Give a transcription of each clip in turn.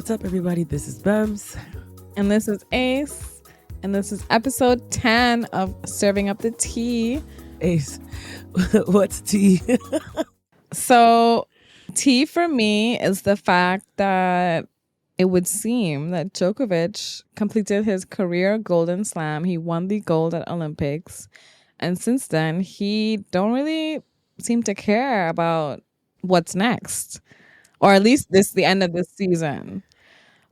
What's up, everybody? This is Bems. And this is Ace. And this is episode 10 of Serving Up the Tea. Ace, what's tea? So, tea for me is the fact that it would seem that Djokovic completed his career Golden Slam. He won the gold at Olympics. And since then, he don't really seem to care about what's next. Or at least the end of this season.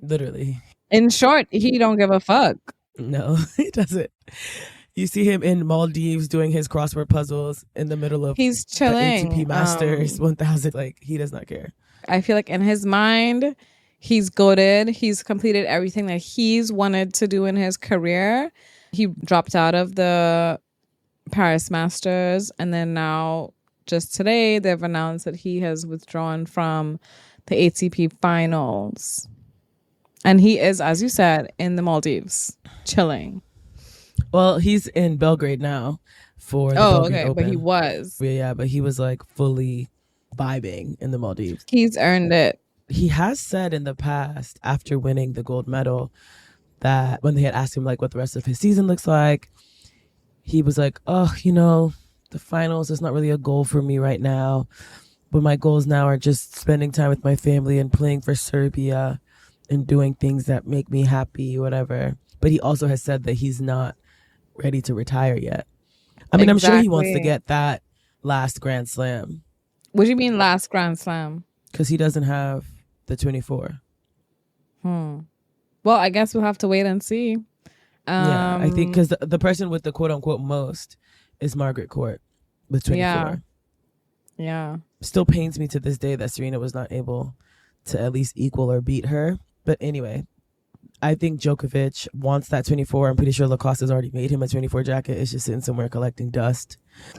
Literally. In short, he don't give a fuck. No, he doesn't. You see him in Maldives doing his crossword puzzles in the middle of he's chilling. The ATP Masters 1000. Like, he does not care. I feel like in his mind, he's goated. He's completed everything that he's wanted to do in his career. He dropped out of the Paris Masters, and then now just today they've announced that he has withdrawn from the ATP Finals. And he is, as you said, in the Maldives, chilling. Well, he's in Belgrade now for the Belgrade Open. But he was. Yeah, but he was like fully vibing in the Maldives. He's earned it. He has said in the past, after winning the gold medal, that when they had asked him like what the rest of his season looks like, he was like, oh, the finals is not really a goal for me right now. But my goals now are just spending time with my family and playing for Serbia and doing things that make me happy, whatever. But he also has said that he's not ready to retire yet. I mean, exactly. I'm sure he wants to get that last Grand Slam. What do you mean last Grand Slam? Because he doesn't have the 24. Well, I guess we'll have to wait and see. Yeah, I think because the person with the quote-unquote most is Margaret Court with 24. Yeah. Still pains me to this day that Serena was not able to at least equal or beat her. But anyway, I think Djokovic wants that 24. I'm pretty sure Lacoste has already made him a 24 jacket. It's just sitting somewhere collecting dust.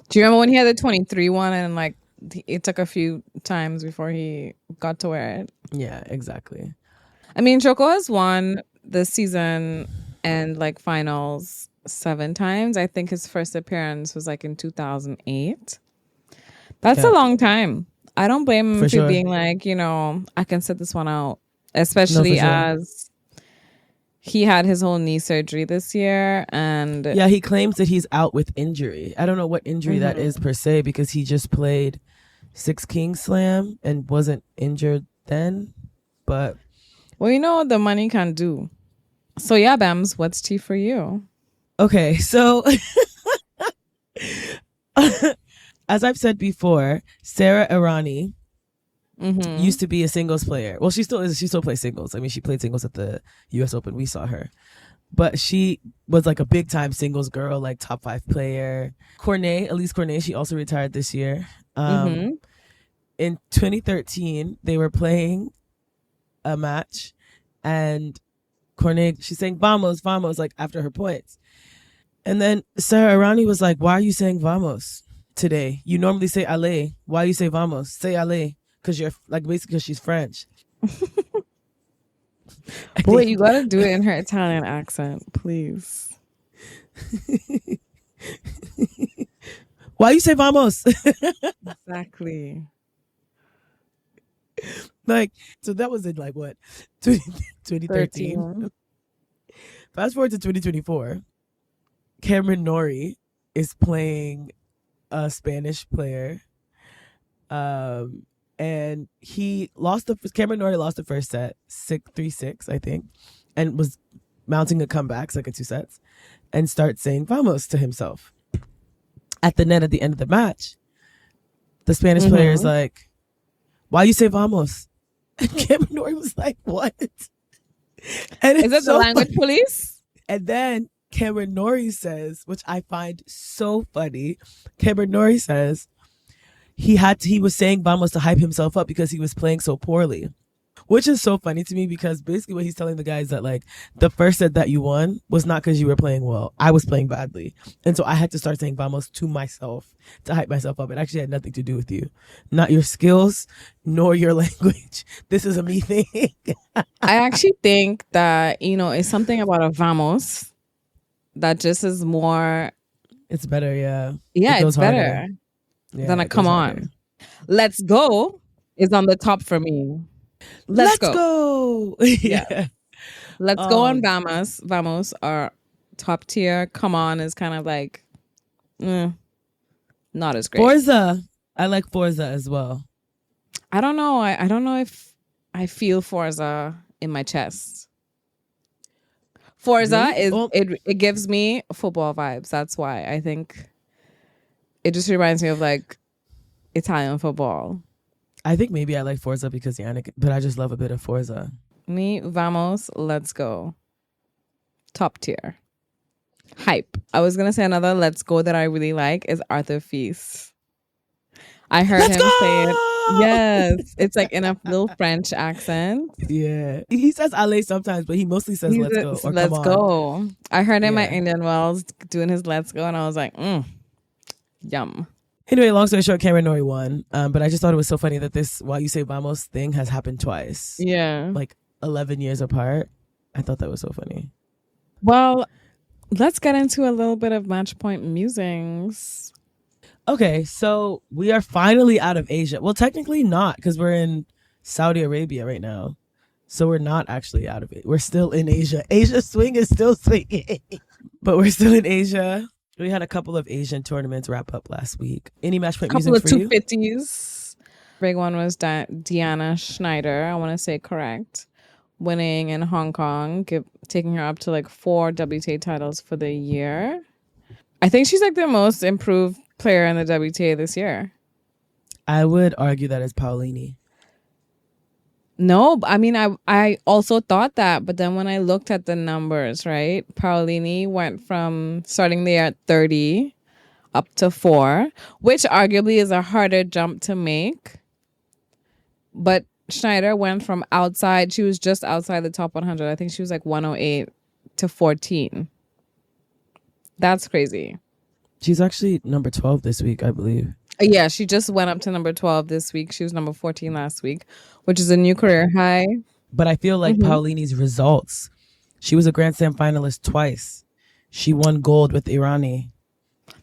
Do you remember when he had the 23 one and like it took a few times before he got to wear it? Yeah, exactly. I mean, Djoko has won this season and like finals 7 times. I think his first appearance was like in 2008. That's a long time. I don't blame him for being like, I can sit this one out. Especially as he had his whole knee surgery this year. And yeah, he claims that he's out with injury. I don't know what injury that is per se, because he just played 6 Kings Slam and wasn't injured then. But well, the money can do. So yeah, Bams, what's tea for you? Okay, so as I've said before, Sarah Irani used to be a singles player. Well, she still is. She still plays singles. I mean, she played singles at the U.S. Open. We saw her. But she was like a big time singles girl, like top 5 player. Elise Cornet, she also retired this year. In 2013, they were playing a match and Cornet, she sang Vamos, Vamos, like after her points. And then Sarah Irani was like, why are you saying Vamos today? You normally say Ale. Why you say Vamos? Say Ale. Because you're like basically because she's French. Boy, you gotta do it in her Italian accent, please. Why you say vamos? Exactly. Like, so that was in like what? 2013. Fast forward to 2024. Cameron Norrie is playing a Spanish player. And Cameron Norrie lost the first set, 3-6, I think, and was mounting a comeback, second 2 sets, and starts saying vamos to himself. At the net at the end of the match, the Spanish player is like, why you say vamos? And Cameron Norrie was like, what? And is it the language police? And then Cameron Norrie says, which I find so funny, Cameron Norrie says, he was saying vamos to hype himself up because he was playing so poorly, which is so funny to me because basically what he's telling the guys that like the first set that you won was not because you were playing well. I was playing badly. And so I had to start saying vamos to myself to hype myself up. It actually had nothing to do with you, not your skills, nor your language. This is a me thing. I actually think that, it's something about a vamos that just is more. It's better. Yeah. Yeah, it's better. Then come on. Let's go is on the top for me. Let's Let's go. go. Yeah. Yeah. Let's go on Um, Vamos. Vamos, our top tier. Come on is kind of like not as great. Forza. I like Forza as well. I don't know. I don't know if I feel Forza in my chest. Forza Really? is Well, it gives me football vibes. That's why I think it just reminds me of like Italian football. I think maybe I like Forza because Yannick, but I just love a bit of Forza. Me, Vamos, let's go. Top tier. Hype. I was gonna say another let's go that I really like is Arthur Feast. I heard Let's him say it. go. Yes. It's like in a little French accent. Yeah. He says "allez" sometimes, but he mostly says "let's go" or "come Let's on." go. I heard him at Yeah. Indian Wells doing his let's go and I was like, yum. Anyway, long story short, Cameron Norrie won. But I just thought it was so funny that this "while you say vamos" thing has happened twice, Yeah. like 11 years apart. I thought that was so funny. Well, let's get into a little bit of match point musings. Okay, so we are finally out of Asia. Well, technically not, because we're in Saudi Arabia right now. So we're not actually out of it. We're still in Asia. Asia swing is still swinging. But we're still in Asia. We had a couple of Asian tournaments wrap up last week. Any match point Couple music of for you? 250s. Big one was Deanna Schneider. I want to say correct. Winning in Hong Kong, taking her up to like 4 WTA titles for the year. I think she's like the most improved player in the WTA this year. I would argue that it's Paulini. No, I mean, I also thought that, but then when I looked at the numbers, right, Paolini went from starting there at 30 up to 4, which arguably is a harder jump to make. But Schneider went from outside, she was just outside the top 100. I think she was like 108 to 14. That's crazy. She's actually number 12 this week, I believe. Yeah, she just went up to number 12 this week. She was number 14 last week, which is a new career high. But I feel like Paulini's results, she was a Grand Slam finalist twice. She won gold with Irani.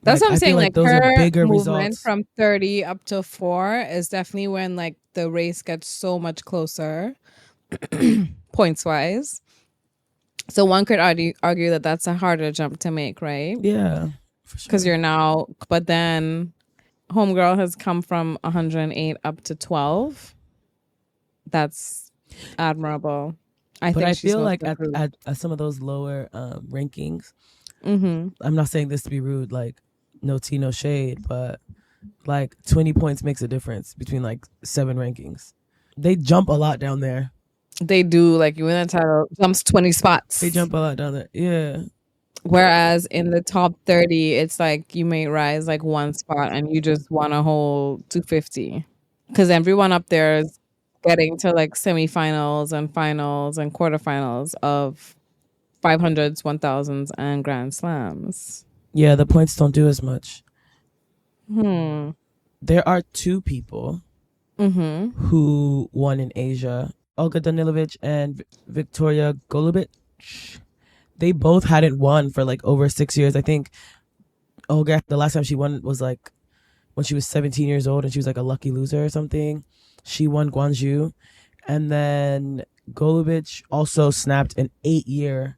That's what I'm saying. Like those her are bigger movement results. from 30 up to 4 is definitely when like the race gets so much closer, points wise. So one could argue that that's a harder jump to make, right? Yeah, for sure. Because you're now, but then Homegirl has come from 108 up to 12. That's admirable. But I feel like at some of those lower rankings, I'm not saying this to be rude, like no tea, no shade, but like 20 points makes a difference between like 7 rankings. They jump a lot down there. They do. Like you win a title, jumps 20 spots. They jump a lot down there. Yeah. Whereas in the top 30, it's like you may rise like 1 spot and you just won a whole 250. Because everyone up there is getting to like semifinals and finals and quarterfinals of 500s, 1000s, and Grand Slams. Yeah, the points don't do as much. There are 2 people who won in Asia. Olga Danilovic and Victoria Golubic. They both hadn't won for like over 6 years. I think Olga, the last time she won was like when she was 17 years old and she was like a lucky loser or something. She won Guangzhou. And then Golubic also snapped an 8-year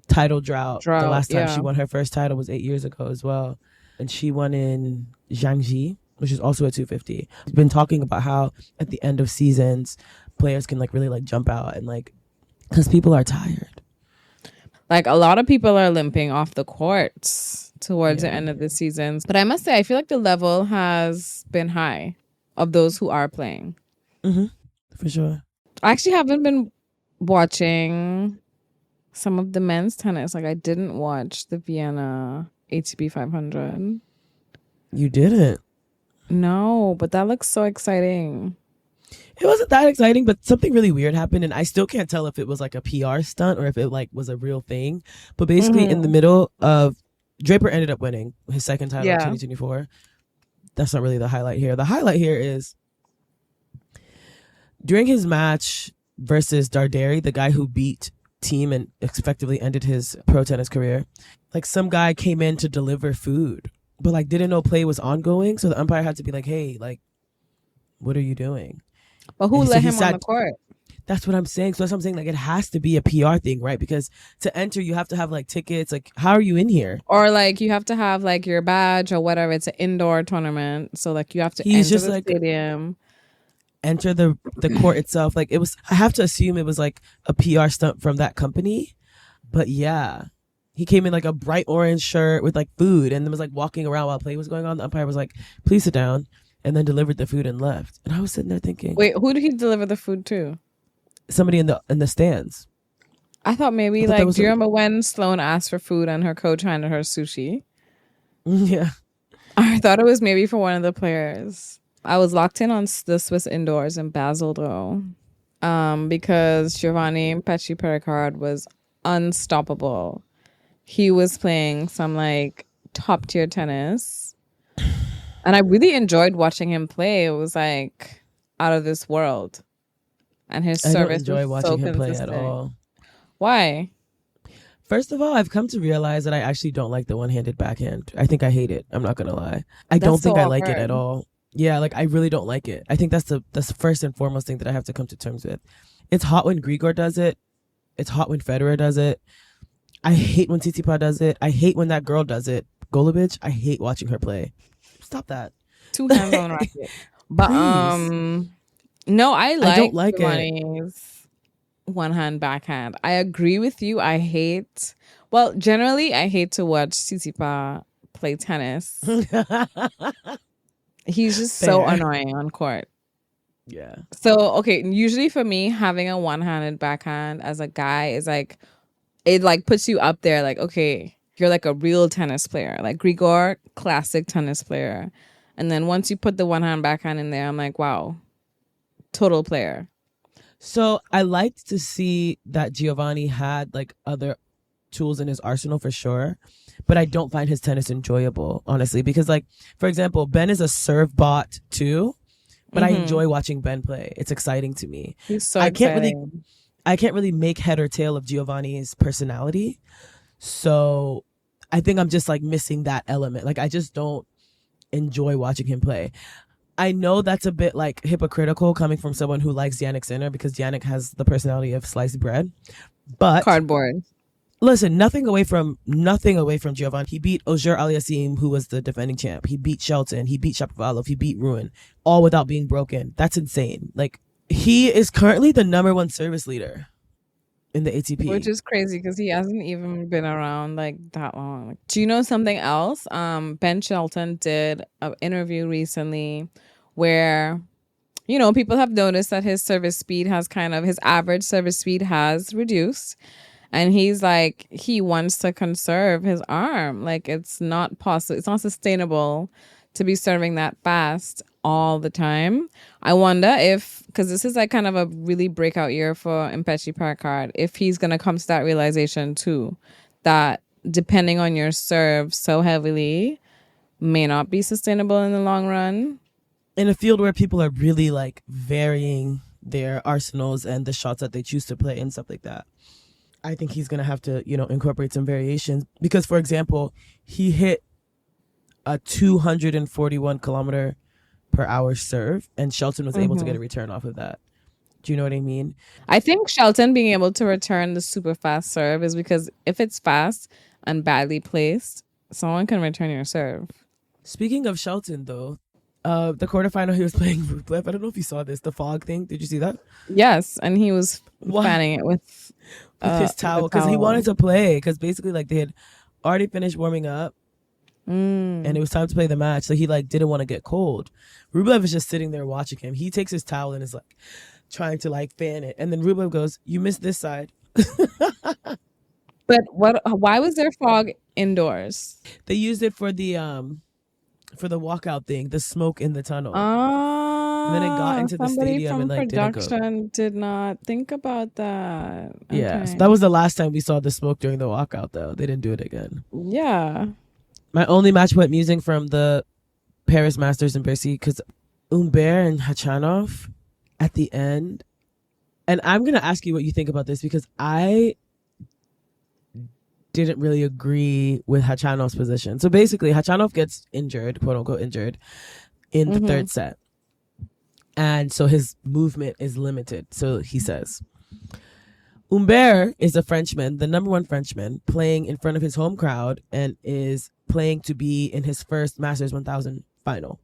title drought. The last time she won her first title was 8 years ago as well. And she won in Jiangxi, which is also a 250. She's been talking about how at the end of seasons, players can like really like jump out and like, because people are tired. Like a lot of people are limping off the courts towards the end of the seasons. But I must say, I feel like the level has been high of those who are playing. For sure. I actually haven't been watching some of the men's tennis. Like I didn't watch the Vienna ATP 500. You didn't? No, but that looks so exciting. It wasn't that exciting, but something really weird happened, and I still can't tell if it was like a PR stunt or if it like was a real thing. But basically, in the middle of Draper ended up winning his second title in 2024. That's not really the highlight here. The highlight here is during his match versus Darderi, the guy who beat Thiem and effectively ended his pro tennis career. Like some guy came in to deliver food, but like didn't know play was ongoing, so the umpire had to be like, "Hey, like, what are you doing?" But who let him on the court? That's what I'm saying. So that's what I'm saying. Like, it has to be a PR thing, right? Because to enter, you have to have like tickets. Like, how are you in here? Or like you have to have like your badge or whatever. It's an indoor tournament, so like you have to He's enter just the like stadium. enter the court itself. Like, it was. I have to assume it was like a PR stunt from that company. But yeah, he came in like a bright orange shirt with like food, and then was like walking around while play was going on. The umpire was like, "Please sit down," and then delivered the food and left. And I was sitting there thinking, Wait, who did he deliver the food to? somebody in the stands. I thought maybe I thought that like, was do you remember when Sloane asked for food and her coach handed her sushi? yeah. I thought it was maybe for one of the players. I was locked in on the Swiss indoors in Basel though, because Giovanni Pesci Pericard was unstoppable. He was playing some like top tier tennis, and I really enjoyed watching him play. It was like out of this world, and his I don't service enjoy was so watching him play at consistent. all. Why? First of all, I've come to realize that I actually don't like the one-handed backhand. I think I hate it. I'm not gonna lie. I don't That's so think I like it at awkward. all. Yeah, like I really don't like it. I think that's the first and foremost thing that I have to come to terms with. It's hot when Grigor does it. It's hot when Federer does it. I hate when Tsitsipas does it. I hate when that girl does it. Golubic, I hate watching her play. Stop that. Two hands on racket. But Please. no, I I don't like like it. Giovanni's one hand backhand. I agree with you. Generally I hate to watch Tsitsipas play tennis. He's just so Fair. annoying on court. Yeah. So okay, usually for me, having a one-handed backhand as a guy is like, it like puts you up there like, okay, you're like a real tennis player. Like Grigor, classic tennis player. And then once you put the one-hand backhand in there, I'm like, wow, total player. So I liked to see that Giovanni had like other tools in his arsenal for sure, but I don't find his tennis enjoyable, honestly, because like, for example, Ben is a serve bot too, but I enjoy watching Ben play. It's exciting to me. He's so I can't really exciting. I can't really make head or tail of Giovanni's personality. So I think I'm just like missing that element. Like I just don't enjoy watching him play. I know that's a bit like hypocritical coming from someone who likes Yannick Sinner because Yannick has the personality of sliced bread. But Cardboard. listen, nothing away from Giovanni. He beat Auger Aliassime, who was the defending champ. He beat Shelton. He beat Shapovalov. He beat Ruin, all without being broken. That's insane. Like he is currently the #1 service leader in the ATP. Which is crazy because he hasn't even been around like that long. Like, do you know something else? Ben Shelton did an interview recently where, you know, people have noticed that his average service speed has reduced. And he's like, he wants to conserve his arm. Like it's not possible. It's not sustainable to be serving that fast all the time. I wonder if, because this is like kind of a really breakout year for Mpechi Parkard, if he's going to come to that realization too, that depending on your serve so heavily may not be sustainable in the long run. In a field where people are really like varying their arsenals and the shots that they choose to play and stuff like that, I think he's going to have to, you know, incorporate some variations. Because, for example, he hit a 241 kilometer per hour serve, and Shelton was able to get a return off of that. Do you know what I mean? I think Shelton being able to return the super fast serve is because if it's fast and badly placed, someone can return your serve. Speaking of Shelton, though, the quarterfinal he was playing Rublev. I don't know if you saw this, the fog thing. Did you see that? Yes, and he was What? fanning it with His towel, because he wanted to play, because basically like they had already finished warming up and it was time to play the match, so he like didn't want to get cold. Rublev is just sitting there watching him. He takes his towel and is like trying to like fan it, and then Rublev goes, "You missed this side." But why was there fog indoors? They used it for the walkout thing, the smoke in the tunnel. And then it got into the stadium and like didn't go. production did not think about that. Yeah, Okay. so that was the last time we saw the smoke during the walkout, though. They didn't do it again. Yeah. My only match point musing from the Paris Masters in Bercy, because Humbert and Khachanov at the end, and I'm going to ask you what you think about this, because I didn't really agree with Khachanov's position. So basically, Khachanov gets injured, quote unquote injured, in the third set. And so his movement is limited. So he says, Humbert is a Frenchman, the number one Frenchman, playing in front of his home crowd and is playing to be in his first Masters 1000 final.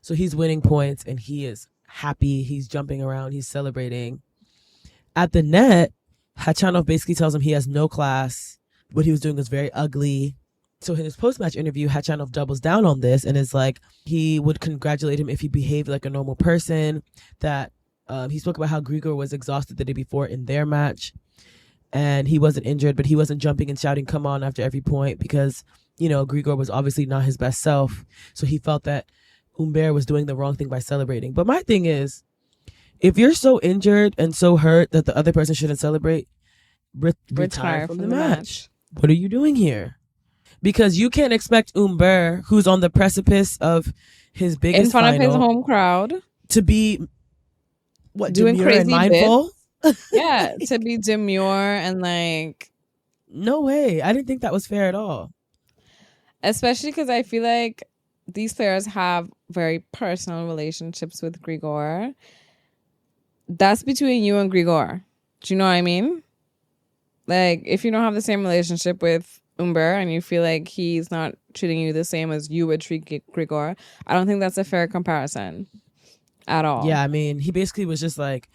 So he's winning points and he is happy. He's jumping around. He's celebrating. At the net, Khachanov basically tells him he has no class. What he was doing was very ugly. So in his post-match interview, Khachanov doubles down on this and is like, he would congratulate him if he behaved like a normal person, that he spoke about how Grigor was exhausted the day before in their match and he wasn't injured, but he wasn't jumping and shouting, come on, after every point because, you know, Grigor was obviously not his best self. So he felt that Humbert was doing the wrong thing by celebrating. But my thing is, if you're so injured and so hurt that the other person shouldn't celebrate, retire from the match. What are you doing here? Because you can't expect Humbert, who's on the precipice of his biggest in front final, of his home crowd, to be doing demure crazy and mindful. Yeah, to be demure and like, no way. I didn't think that was fair at all. Especially because I feel like these players have very personal relationships with Grigor. That's between you and Grigor. Do you know what I mean? Like, if you don't have the same relationship with Humbert and you feel like he's not treating you the same as you would treat Grigor, I don't think that's a fair comparison at all. Yeah, I mean, he basically was just like,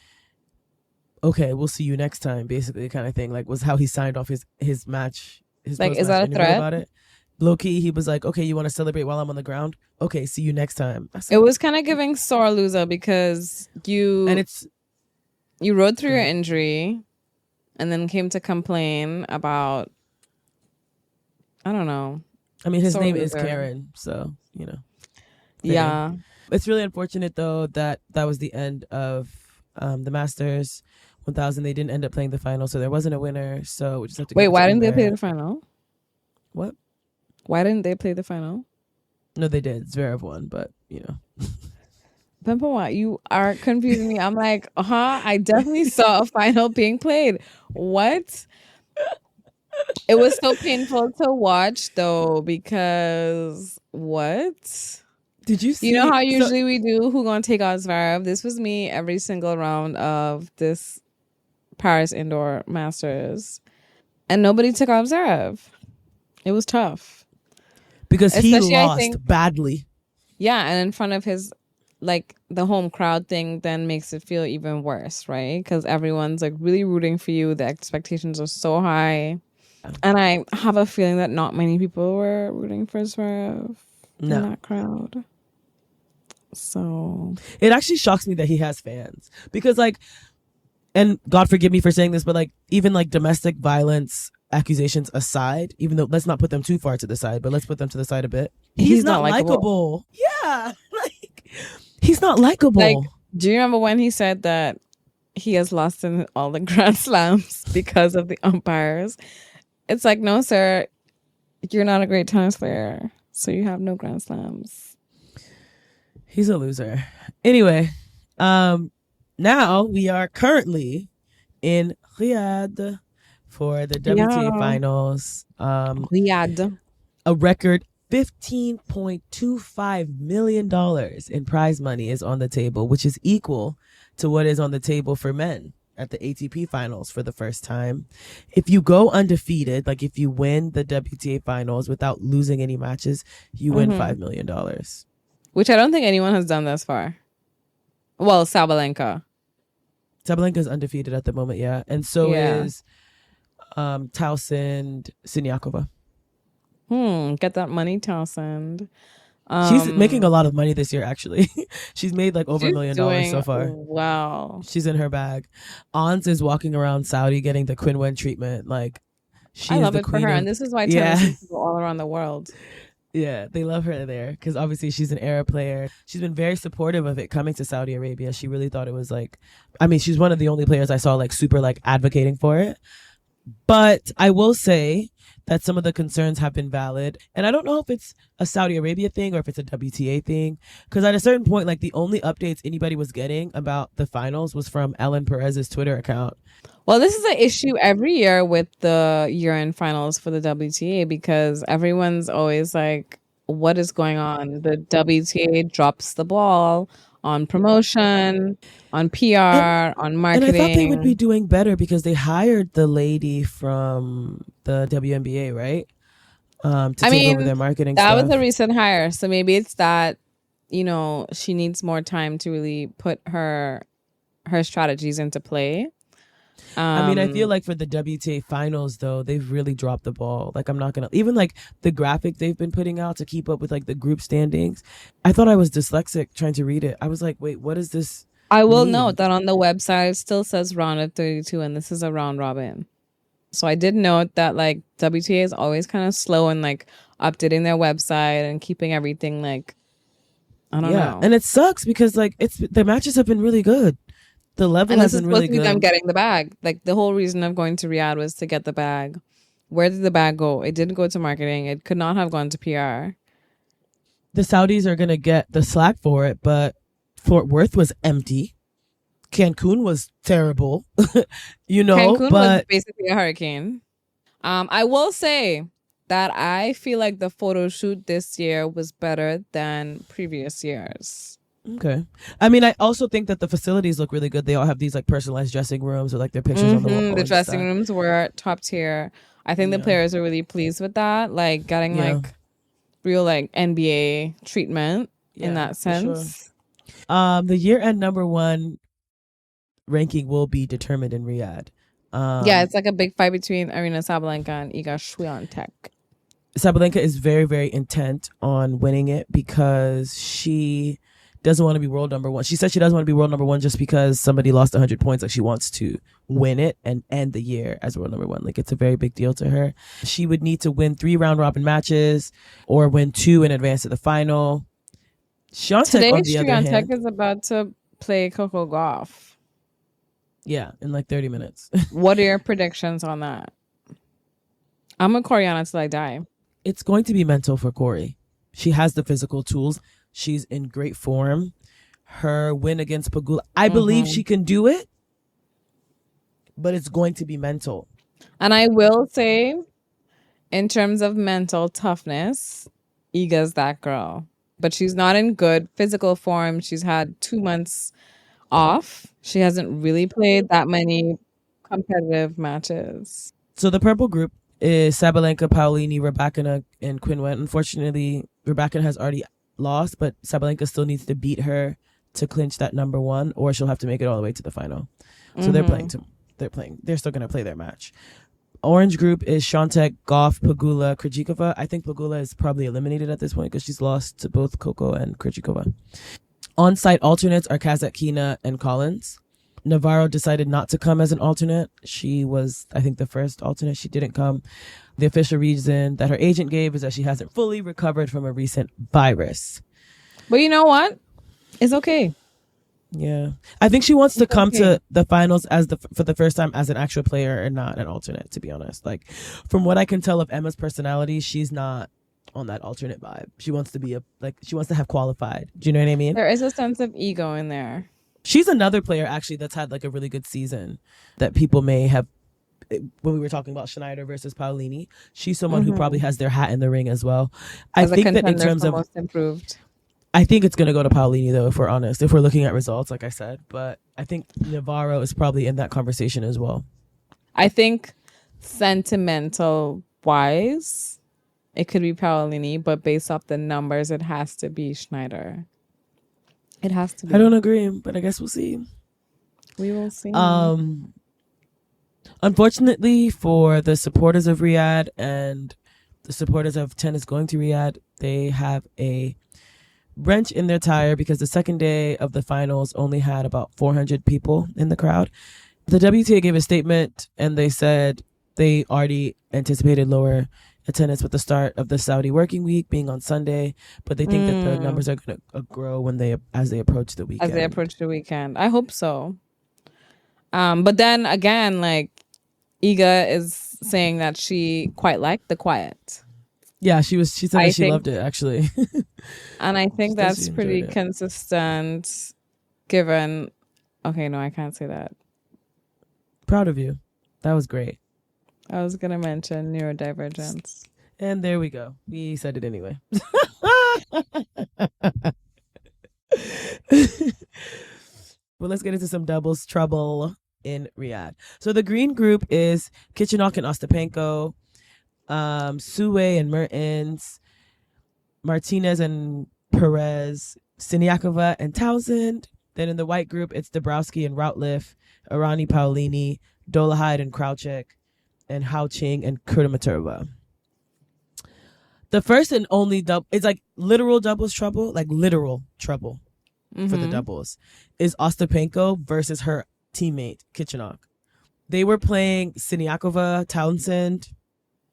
okay, we'll see you next time, basically, kind of thing. Like, was how he signed off his match. His like, is that a threat? about it. Low key, he was like, okay, you want to celebrate while I'm on the ground? Okay, see you next time. It was kind of giving sore loser because you rode through your injury and then came to complain about, I don't know. I mean, his name is Karen, so, you know. Yeah. It's really unfortunate, though, that was the end of the Masters 1000. They didn't end up playing the final, so there wasn't a winner. So we just have to. Wait, why didn't they play the final? What? Why didn't they play the final? No, they did. Zverev won, but you know. Pimpawa, you are confusing me. I'm like, I definitely saw a final being played. What? It was so painful to watch, though, because what? Did you see? You know how usually we do who gonna take out Zverev? This was me every single round of this Paris Indoor Masters. And nobody took out Zverev. It was tough. Because especially he lost badly. Yeah, and in front of his, like, the home crowd thing then makes it feel even worse, right? Because everyone's, like, really rooting for you. The expectations are so high. And I have a feeling that not many people were rooting for Zverev in that crowd. So it actually shocks me that he has fans. Because, like, and God forgive me for saying this, but, like, even, like, domestic violence accusations aside, even though let's not put them too far to the side, but let's put them to the side a bit. He's not likable. Yeah. Like, he's not likable. Like, do you remember when he said that he has lost in all the Grand Slams because of the umpires? It's like, no, sir, you're not a great tennis player, so you have no Grand Slams. He's a loser. Anyway, now we are currently in Riyadh for the WTA Finals. Riyadh. A record $15.25 million in prize money is on the table, which is equal to what is on the table for men at the ATP Finals for the first time. If you go undefeated, like if you win the WTA Finals without losing any matches, you win $5 million. Which I don't think anyone has done thus far. Well, Sabalenka. Sabalenka's undefeated at the moment, yeah. And so is Towson Siniakova. Get that money, Towson. She's making a lot of money this year, actually. She's made like over $1 million so far. Wow. She's in her bag. Ons is walking around Saudi getting the Quinn Wen treatment. Like, I love it for her. And this is why tennis is all around the world. Yeah, they love her there because obviously she's an Arab player. She's been very supportive of it coming to Saudi Arabia. She really thought it was like, I mean, she's one of the only players I saw like super like advocating for it. But I will say that some of the concerns have been valid. And I don't know if it's a Saudi Arabia thing or if it's a WTA thing. Because at a certain point, like the only updates anybody was getting about the finals was from Ellen Perez's Twitter account. Well, this is an issue every year with the year-end finals for the WTA because everyone's always like, what is going on? The WTA drops the ball on promotion, on And PR, on and I thought they would be marketing. doing better because they hired the lady from the WNBA, right? To I take over mean, their marketing that was a stuff. recent hire, so maybe it's that, she needs more time to really put her strategies into play. I mean, I feel Um, like for the WTA finals though, they've really dropped the ball. Like I'm not gonna even like the graphic they've been putting out to keep up with like the group standings. I thought I was dyslexic trying to read it. I was like, wait, what does this I will note mean? that on the website it still says round of 32, and this is a round robin. So I did note that like WTA is always kind of slow in like updating their website and keeping everything like, I don't Yeah, know. and it sucks because like it's the matches have been really good. The level And has this is been supposed really to be them good. getting the bag. Like the whole reason of going to Riyadh was to get the bag. Where did the bag go? It didn't go to marketing. It could not have gone to PR. The Saudis are gonna get the slack for it, but Fort Worth was empty. Cancun was terrible, Cancun was but basically a hurricane. I will say that I feel like the photo shoot this year was better than previous years. okay. I mean, I also think that the facilities look really good. They all have these like personalized dressing rooms with like their pictures on the wall The and dressing stuff. rooms were top tier. I think the Yeah. players are really pleased with that, like getting Yeah. like real like NBA treatment in Yeah, that for sure. sense. The year end number one ranking will be determined in Riyadh. Yeah, Um, it's like a big fight between Arina Sabalenka and Iga Swiatek. Sabalenka is very, very intent on winning it because she doesn't want to be world number one. She said she doesn't want to be world number one just because somebody lost 100 points. Like she wants to win it and end the year as world number one. Like it's a very big deal to her. She would need to win 3 round robin matches or win 2 in advance to the final. Swiatek, Today, on the other Swiatek hand, is about to play Coco Golf. yeah, in like 30 minutes. What are your predictions on that? I'm a Koreana till I die. It's going to be mental for Corey. She has the physical tools. She's in great form. Her win against Pagula, I believe Hmm. she can do it, but it's going to be mental. And I will say, in terms of mental toughness, Iga's that girl. But she's not in good physical form. She's had 2 months off. She hasn't really played that many competitive matches. So the purple group is Sabalenka, Paolini, Rebecca, and Quinwet. Unfortunately, Rebecca has already lost, but Sabalenka still needs to beat her to clinch that number one, or she'll have to make it all the way to the final. So they're still going to play their match. Orange group is Swiatek, Goff, Pagula, Krejcikova. I think Pagula is probably eliminated at this point because she's lost to both Coco and Krejcikova. On-site alternates are Kazatkina and Collins. Navarro decided not to come as an alternate. She was, I think, the first alternate. She didn't come. The official reason that her agent gave is that she hasn't fully recovered from a recent virus. But you know what? It's okay. Yeah, I think she wants to It's come okay. to the finals for the first time as an actual player and not an alternate. To be honest, like from what I can tell of Emma's personality, she's not on that alternate vibe. She wants to be she wants to have qualified. Do you know what I mean? There is a sense of ego in there. She's another player actually that's had like a really good season that people may have when we were talking about Schneider versus Paolini. She's someone who probably has their hat in the ring as well. I As a think that in contender terms for of most improved. I think it's going to go to Paolini though, if we're honest, if we're looking at results, like I said. But I think Navarro is probably in that conversation as well. I think sentimental wise, it could be Paolini, but based off the numbers, it has to be Schneider. It has to be. I don't agree, but I guess we'll see. We will see. Unfortunately for the supporters of Riyadh and the supporters of tennis going to Riyadh, they have a wrench in their tire because the second day of the finals only had about 400 people in the crowd. The WTA gave a statement and they said they already anticipated lower attendance with the start of the Saudi working week being on Sunday, but they think that the numbers are going to grow as they approach the weekend. As they approach the weekend. I hope so. But then again, like Iga is saying that she quite liked the quiet. Yeah, she said that she loved it actually. And I think that's she pretty enjoyed it. consistent given. Okay, no, I can't say that. Proud of you. That was great. I was going to mention neurodivergence. And there we go. We said it anyway. let's get into some doubles trouble in Riyadh. So the green group is Kichenok and Ostapenko, Sue and Mertens, Martinez and Perez, Siniakova and Townsend. Then in the white group, it's Dabrowski and Routliff, Arani Paolini, Dolahide and Krauchek, and Hao Qing and Kurtamatova. The first and only it's like literal doubles trouble, like literal trouble for the doubles, is Ostapenko versus her teammate, Kichenok. They were playing Siniakova, Townsend.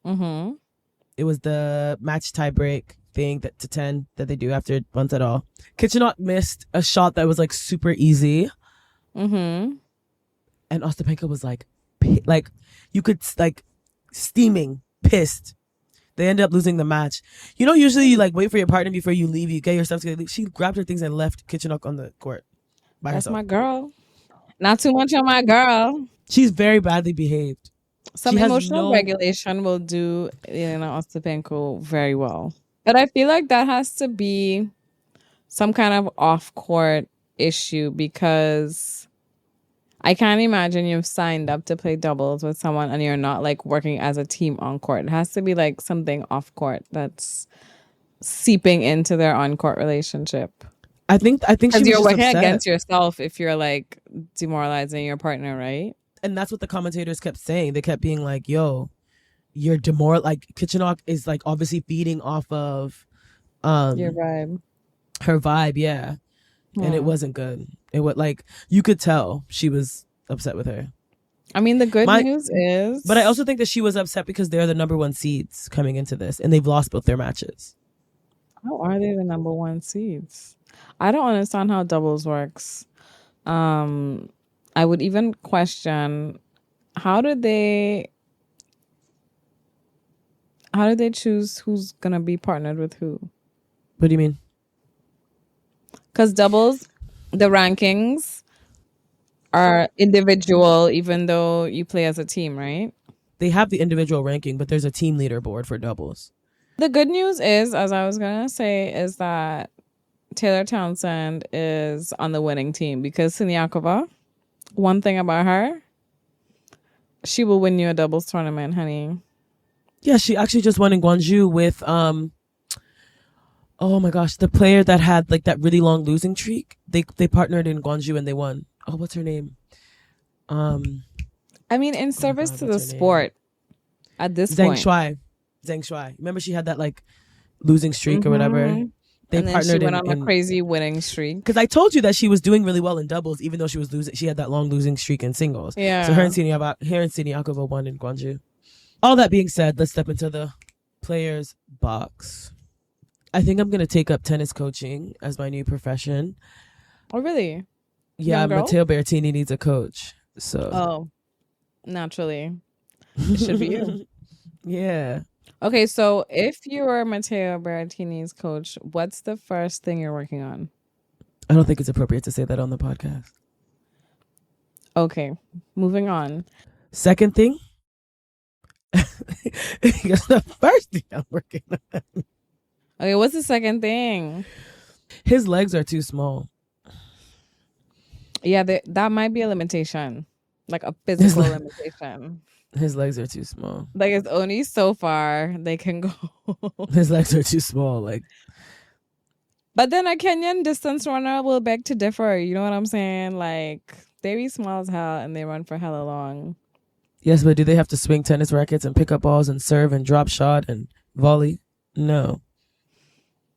It was the match tiebreak thing to 10 that they do after one set all. Kichenok missed a shot that was like super easy. And Ostapenko was like you could like steaming, pissed. They ended up losing the match. You know, usually you like wait for your partner before you leave. You get your stuff together. She grabbed her things and left Kichenok on the court by herself. That's my girl. Not too much on my girl. She's very badly behaved. Some emotional regulation will do Ostapenko very well. But I feel like that has to be some kind of off-court issue, because I can't imagine you've signed up to play doubles with someone and you're not like working as a team on court. It has to be like something off court that's seeping into their on court relationship. I think because you're working against yourself if you're like demoralizing your partner, right? And that's what the commentators kept saying. They kept being like, "Yo, you're like Kichenok is like obviously feeding off of your vibe, her vibe, yeah." And it wasn't good. It was like you could tell she was upset with her. I mean, the good news is, but I also think that she was upset because they're the number one seeds coming into this, and they've lost both their matches. How are they the number one seeds? I don't understand how doubles works. I would even question how did they choose who's gonna be partnered with who? What do you mean? Because doubles, the rankings are individual, even though you play as a team, right? They have the individual ranking, but there's a team leaderboard for doubles. The good news is, as I was going to say, is that Taylor Townsend is on the winning team, because Siniakova, one thing about her, she will win you a doubles tournament, honey. Yeah, she actually just won in Gwangju with oh my gosh, the player that had like that really long losing streak. They partnered in Gwangju and they won. Oh, what's her name? I mean, in service to the sport, at this point, Zhang Shuai. Remember, she had that like losing streak or whatever. They and partnered. She went on a crazy winning streak. Because I told you that she was doing really well in doubles, even though she was losing. She had that long losing streak in singles. Yeah. So her and Siniakova won in Gwangju. All that being said, let's step into the players' box. I think I'm going to take up tennis coaching as my new profession. Oh, really? Yeah, Matteo Berrettini needs a coach. So. Oh, naturally. It should be you. Yeah. Okay, so if you were Matteo Berrettini's coach, what's the first thing you're working on? I don't think it's appropriate to say that on the podcast. Okay, moving on. Second thing? Because the first thing I'm working on. Okay, what's the second thing? His legs are too small. Yeah, that might be a limitation. Like a physical limitation. His legs are too small. Like it's only so far they can go. His legs are too small. Like, but then a Kenyan distance runner will beg to differ. You know what I'm saying? Like they be small as hell and they run for hella long. Yes, but do they have to swing tennis rackets and pick up balls and serve and drop shot and volley? No.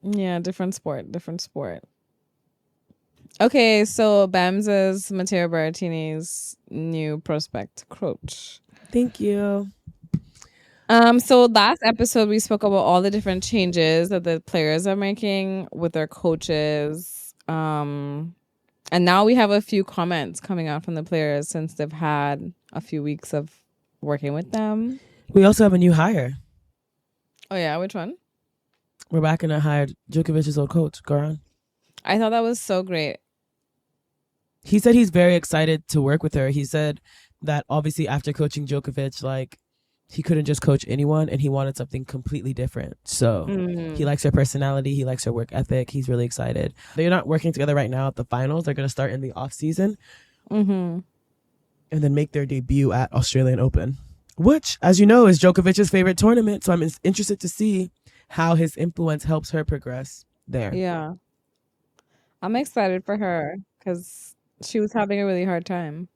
Yeah, different sport. Okay, so Bams is Matteo Berrettini's new prospect coach. Thank you. So last episode we spoke about all the different changes that the players are making with their coaches. And now we have a few comments coming out from the players since they've had a few weeks of working with them. We also have a new hire. Oh yeah, which one? We're back and I hired Djokovic's old coach, Goran. I thought that was so great. He said he's very excited to work with her. He said that obviously after coaching Djokovic, like he couldn't just coach anyone, and he wanted something completely different. So he likes her personality. He likes her work ethic. He's really excited. They're not working together right now at the finals. They're going to start in the off season and then make their debut at Australian Open, which, as you know, is Djokovic's favorite tournament. So I'm interested to see how his influence helps her progress there. Yeah. I'm excited for her because she was having a really hard time.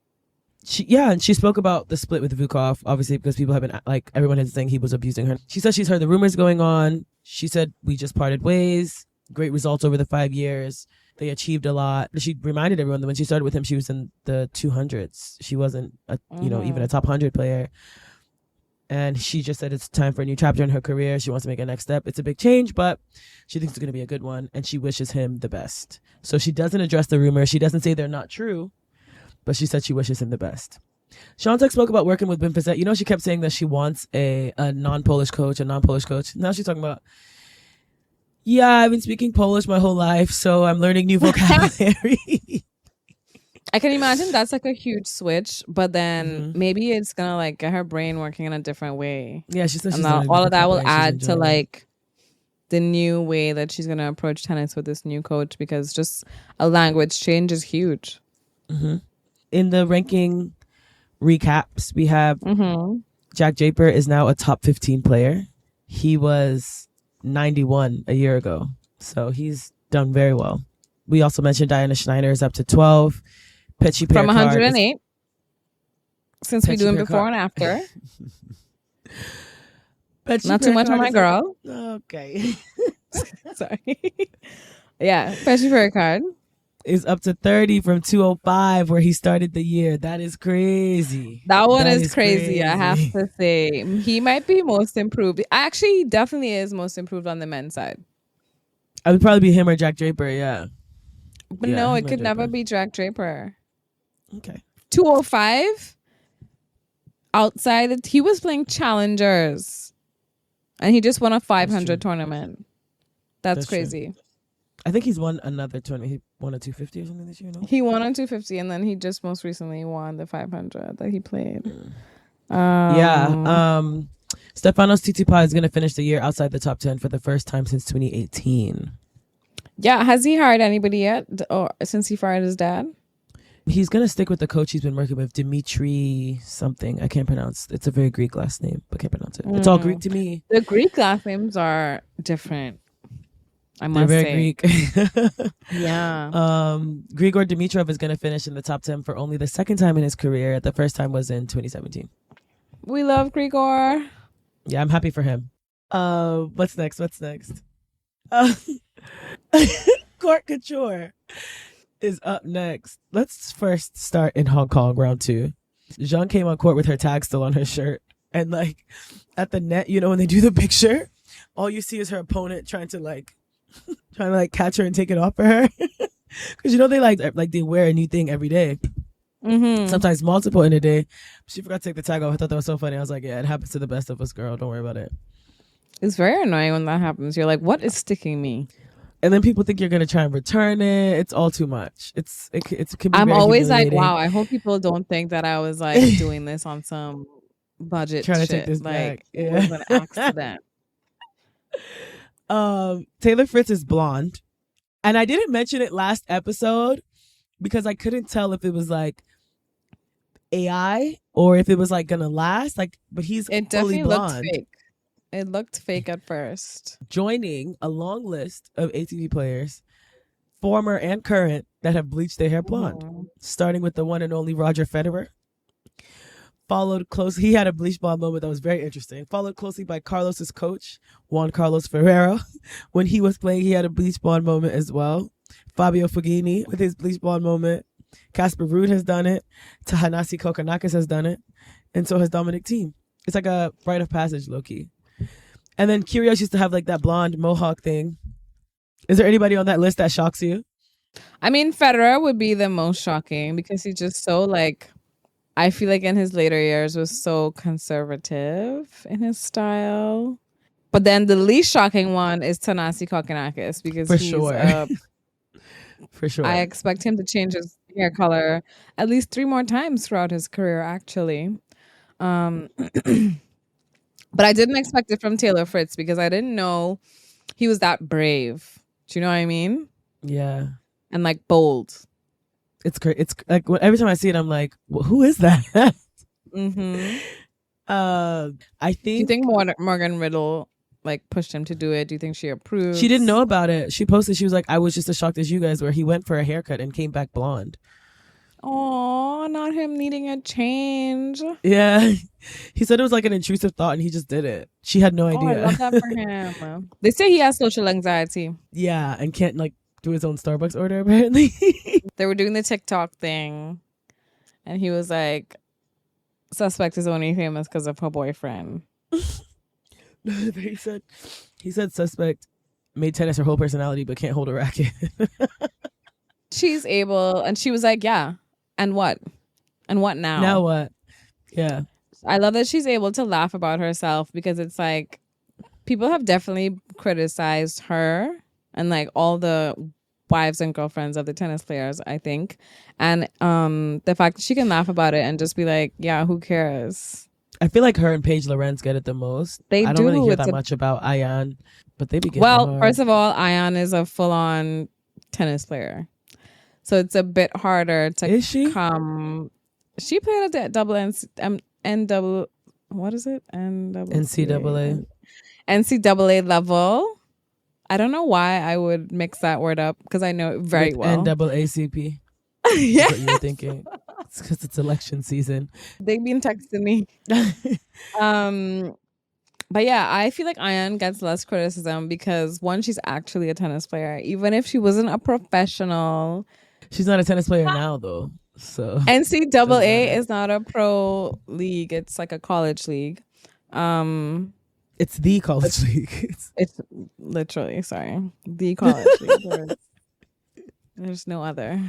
And she spoke about the split with Vukov, obviously, because people have been, like, everyone is saying he was abusing her. She said she's heard the rumors going on. She said, we just parted ways. Great results over the 5 years. They achieved a lot. She reminded everyone that when she started with him, she was in the 200s. She wasn't, even a top 100 player. And she just said it's time for a new chapter in her career. She wants to make a next step. It's a big change, but she thinks it's going to be a good one. And she wishes him the best. So she doesn't address the rumors. She doesn't say they're not true. But she said she wishes him the best. Swiatek spoke about working with Wim Fissette. You know, she kept saying that she wants a non-Polish coach. Now she's talking about, I've been speaking Polish my whole life, so I'm learning new vocabulary. I can imagine that's like a huge switch, but then maybe it's going to like get her brain working in a different way. Yeah, she said she's all of that will add to like the new way that she's going to approach tennis with this new coach, because just a language change is huge. In the ranking recaps, we have Jack Draper is now a top 15 player. He was 91 a year ago, so he's done very well. We also mentioned Diana Schneider is up to 12. Petchy from 108, since we do them before and after. Not too much on my girl. Okay. Sorry. Yeah, Petchy Pericard is up to 30 from 205 where he started the year. That is crazy. That one is crazy, I have to say. He might be most improved. Actually, he definitely is most improved on the men's side. I would probably be him or Jack Draper, yeah. But no, it could never be Jack Draper. Okay. 205 outside, he was playing challengers and he just won a 500 tournament. That's crazy. True. I think he's won another tournament. He won a 250 or something this year, no? He won a 250 and then he just most recently won the 500 that he played. Stefanos Tsitsipas is going to finish the year outside the top 10 for the first time since 2018. Yeah, has he hired anybody yet? Or since he fired his dad? He's going to stick with the coach he's been working with, Dimitri something. I can't pronounce. It's a very Greek last name, but I can't pronounce it. It's all Greek to me. The Greek last names are different, I must say. They're very Greek. Yeah. Grigor Dimitrov is going to finish in the top 10 for only the second time in his career. The first time was in 2017. We love Grigor. Yeah, I'm happy for him. What's next? Court Couture is up next. Let's first start in Hong Kong, round 2. Jean came on court with her tag still on her shirt. And like at the net, you know, when they do the picture, all you see is her opponent trying to catch her and take it off for her. Because you know they wear a new thing every day. Sometimes multiple in a day. She forgot to take the tag off. I thought that was so funny. I was like, yeah, it happens to the best of us, girl. Don't worry about it. It's very annoying when that happens. You're like, what is sticking me? And then people think you're gonna try and return it. It's all too much. It can be. I'm always like, wow. I hope people don't think that I was like doing this on some budget trying shit. To take this like back. Yeah. It was an accident. Taylor Fritz is blonde, and I didn't mention it last episode because I couldn't tell if it was like AI or if it was like gonna last. But he's fully blonde. Looked fake. It looked fake at first. Joining a long list of ATP players, former and current, that have bleached their hair blonde. Starting with the one and only Roger Federer. Followed close. He had a bleach blonde moment that was very interesting. Followed closely by Carlos's coach, Juan Carlos Ferrero. When he was playing, he had a bleach blonde moment as well. Fabio Fognini with his bleach blonde moment. Casper Ruud has done it. Tahanasi Kokonakis has done it. And so has Dominic Thiem. It's like a rite of passage, low-key. And then Kyrgios used to have like that blonde mohawk thing. Is there anybody on that list that shocks you? I mean, Federer would be the most shocking because he's just so like, I feel like in his later years was so conservative in his style. But then the least shocking one is Tanasi Kokonakis because For sure. I expect him to change his hair color at least 3 more times throughout his career, actually. But I didn't expect it from Taylor Fritz because I didn't know he was that brave. Do you know what I mean? Yeah. And like bold. It's great. It's like every time I see it, I'm like, well, who is that? Mm-hmm. I Do you think think Morgan Riddle like pushed him to do it? Do you think she approves? she didn't know about it. She posted, she was like, I was just as shocked as you guys were. He went for a haircut and came back blonde. Oh, not him needing a change. Yeah. He said it was like an intrusive thought and he just did it. She had no Oh, I idea. love that for him. They say he has social anxiety. Yeah, and can't like do his own Starbucks order apparently. They were doing the TikTok thing, and he was like, "Suspect is only famous because of her boyfriend." he said suspect made tennis her whole personality but can't hold a racket. She's able, and she was like, "Yeah, and what? And what now? Now what? Yeah. I love that she's able to laugh about herself because it's like people have definitely criticized her and like all the wives and girlfriends of the tennis players, I think. And the fact that she can laugh about it and just be like, yeah, who cares? I feel like her and Paige Lorenz get it the most. They I don't do. really hear It's that a- much about Ayan, but they be getting Well, hard. first of all, Ayan is a full-on tennis player. So it's a bit harder to Is she? come. She played at the what is it? NCAA level. I don't know why I would mix that word up because I know it very With well. NAACP. Yeah. What you were thinking. It's because it's election season. They've been texting me. But yeah, I feel like Ayan gets less criticism because one, she's actually a tennis player. Even if she wasn't a professional. She's not a tennis player now though. So NCAA is not a pro league. It's like a college league. It's the college league. It's literally, sorry, the college league. There's no other.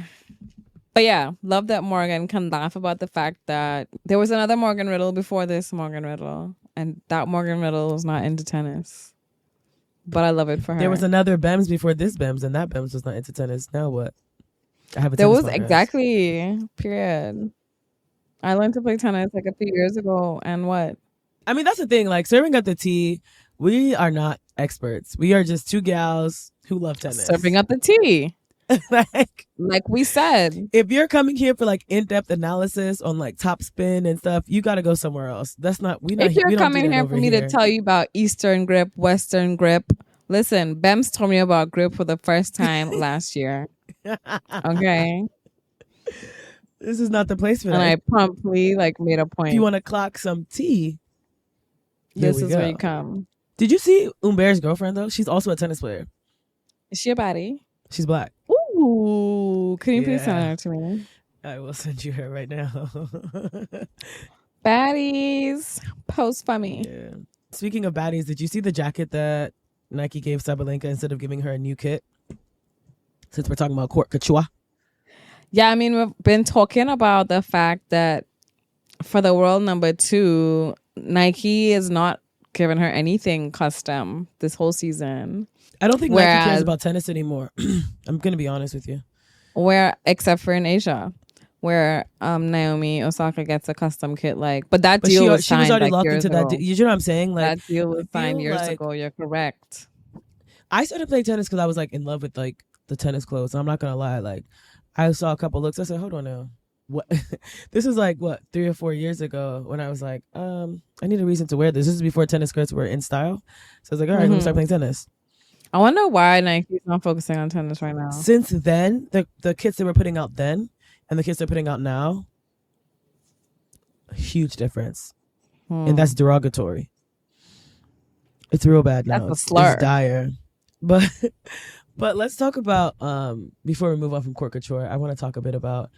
But yeah, love that Morgan can laugh about the fact that there was another Morgan Riddle before this Morgan Riddle, and that Morgan Riddle was not into tennis. But I love it for her. There was another Bems before this Bems, and that Bems was not into tennis. Now what? I have a There tennis was podcast. exactly, period. I learned to play tennis like a few years ago, and what? I mean, that's the thing. Like, serving up the tea, we are not experts. We are just two gals who love tennis. Serving up the tea. like we said. If you're coming here for like in-depth analysis on like top spin and stuff, you got to go somewhere else. That's not. If you're coming here for me to tell you about Eastern grip, Western grip, listen, Bems told me about grip for the first time last year. Okay. This is not the place for that. And I promptly like made a point. If you want to clock some tea, this is where you come. Did you see Umber's girlfriend though? She's also a tennis player. Is she a baddie? She's black. Ooh, can you please send her to me? I will send you her right now. Baddies, post for me. Yeah. Speaking of baddies, did you see the jacket that Nike gave Sabalenka instead of giving her a new kit? Since we're talking about Court Couture. Yeah, I mean, we've been talking about the fact that for the world number 2, Nike is not giving her anything custom this whole season. I don't think Nike cares about tennis anymore. I'm going to be honest with you. Except for in Asia, where Naomi Osaka gets a custom kit, but that deal was signed. She was already locked years into ago. that. You know what I'm saying? Like, that deal was signed years ago. You're correct. I started playing tennis because I was like in love with like the tennis clothes. I'm not gonna lie. Like, I saw a couple looks. I said, hold on now. What? This was like what 3 or 4 years ago when I was like, I need a reason to wear this. This is before tennis skirts were in style. So I was like, all right, let me start playing tennis. I wonder why Nike's not focusing on tennis right now. Since then, the kits they were putting out then and the kits they're putting out now, a huge difference. And that's derogatory. It's real bad now. That's a slur. It's dire. But let's talk about before we move on from Court Couture, I want to talk a bit about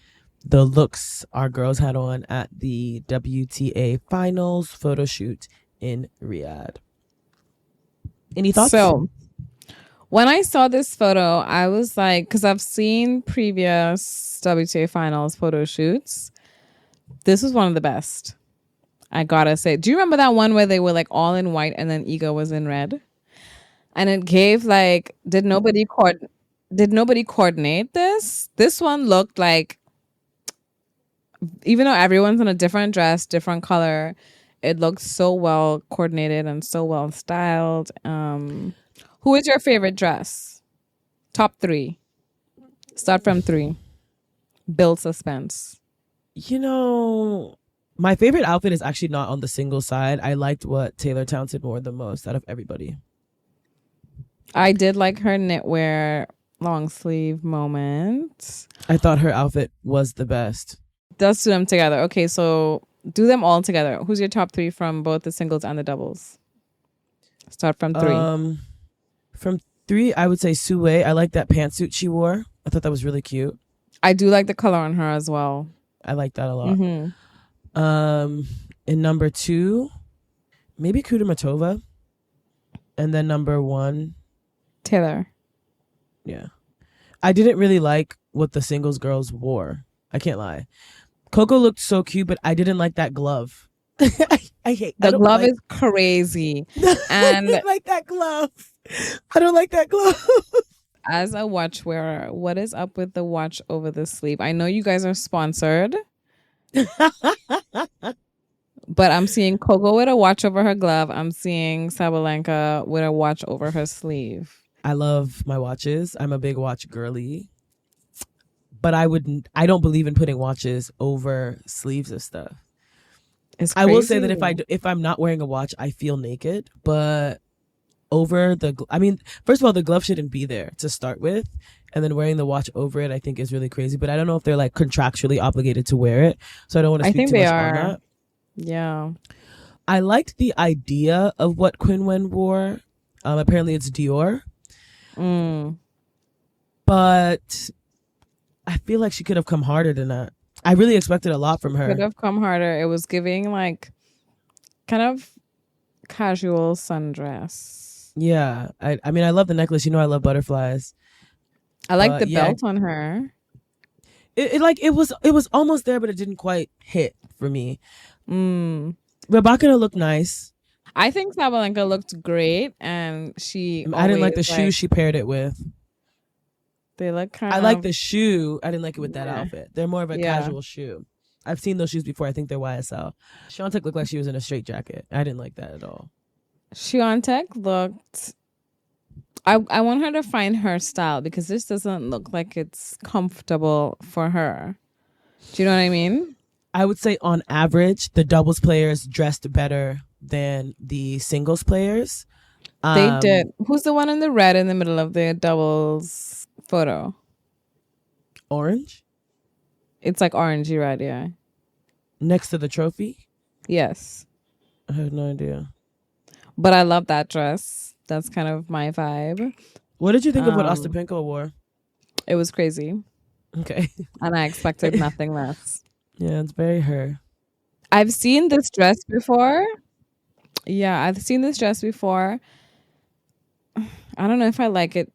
the looks our girls had on at the WTA Finals photo shoot in Riyadh. Any thoughts? So, when I saw this photo, I was like, because I've seen previous WTA Finals photo shoots. This was one of the best. I gotta say. Do you remember that one where they were like all in white and then Iga was in red? And it gave like, did nobody coordinate this? This one looked like, even though everyone's in a different dress, different color, It looked so well coordinated and so well styled. Who is your favorite dress? Top 3. Start from 3. Build suspense. You know, my favorite outfit is actually not on the single side. I liked what Taylor Townsend wore the most out of everybody. I did like her knitwear long sleeve moment. I thought her outfit was the best. Let's do them together. Okay, so do them all together. Who's your top 3 from both the singles and the doubles? Start from 3. From 3, I would say Sue. I like that pantsuit she wore. I thought that was really cute. I do like the color on her as well. I like that a lot. Mm-hmm. In number 2, maybe Kudermatova. And then number 1, Taylor. Yeah. I didn't really like what the singles girls wore. I can't lie. Coco looked so cute, but I didn't like that glove. I hate the glove is crazy. And I don't like that glove. I don't like that glove. As a watch wearer, what is up with the watch over the sleeve? I know you guys are sponsored. But I'm seeing Coco with a watch over her glove. I'm seeing Sabalenka with a watch over her sleeve. I love my watches. I'm a big watch girly. But I don't believe in putting watches over sleeves of stuff. I will say that if I'm not wearing a watch, I feel naked. But over first of all, the glove shouldn't be there to start with. And then wearing the watch over it, I think is really crazy. But I don't know if they're like contractually obligated to wear it. So I don't want to speak too much on that. Yeah. I liked the idea of what Quinwen wore. Apparently it's Dior. But I feel like she could have come harder than that. I really expected a lot from her. Could have come harder. It was giving like kind of casual sundress. Yeah. I mean, I love the necklace. You know, I love butterflies. I like the belt on her. It was almost there, but it didn't quite hit for me. Rebecca looked nice. I think Sabalenka looked great, and I didn't like the shoe she paired it with. They look kind of... I like the shoe. I didn't like it with that outfit. They're more of a casual shoe. I've seen those shoes before. I think they're YSL. Swiatek looked like she was in a straitjacket. I didn't like that at all. Swiatek looked... I want her to find her style, because this doesn't look like it's comfortable for her. Do you know what I mean? I would say on average, the doubles players dressed better than the singles players. They did. Who's the one in the red in the middle of the doubles photo? Orange? It's like orangey red, yeah. Next to the trophy? Yes. I have no idea. But I love that dress. That's kind of my vibe. What did you think of what Ostapenko wore? It was crazy. Okay. And I expected nothing less. Yeah, it's very her. I've seen this dress before. Yeah, I've seen this dress before. I don't know if I like it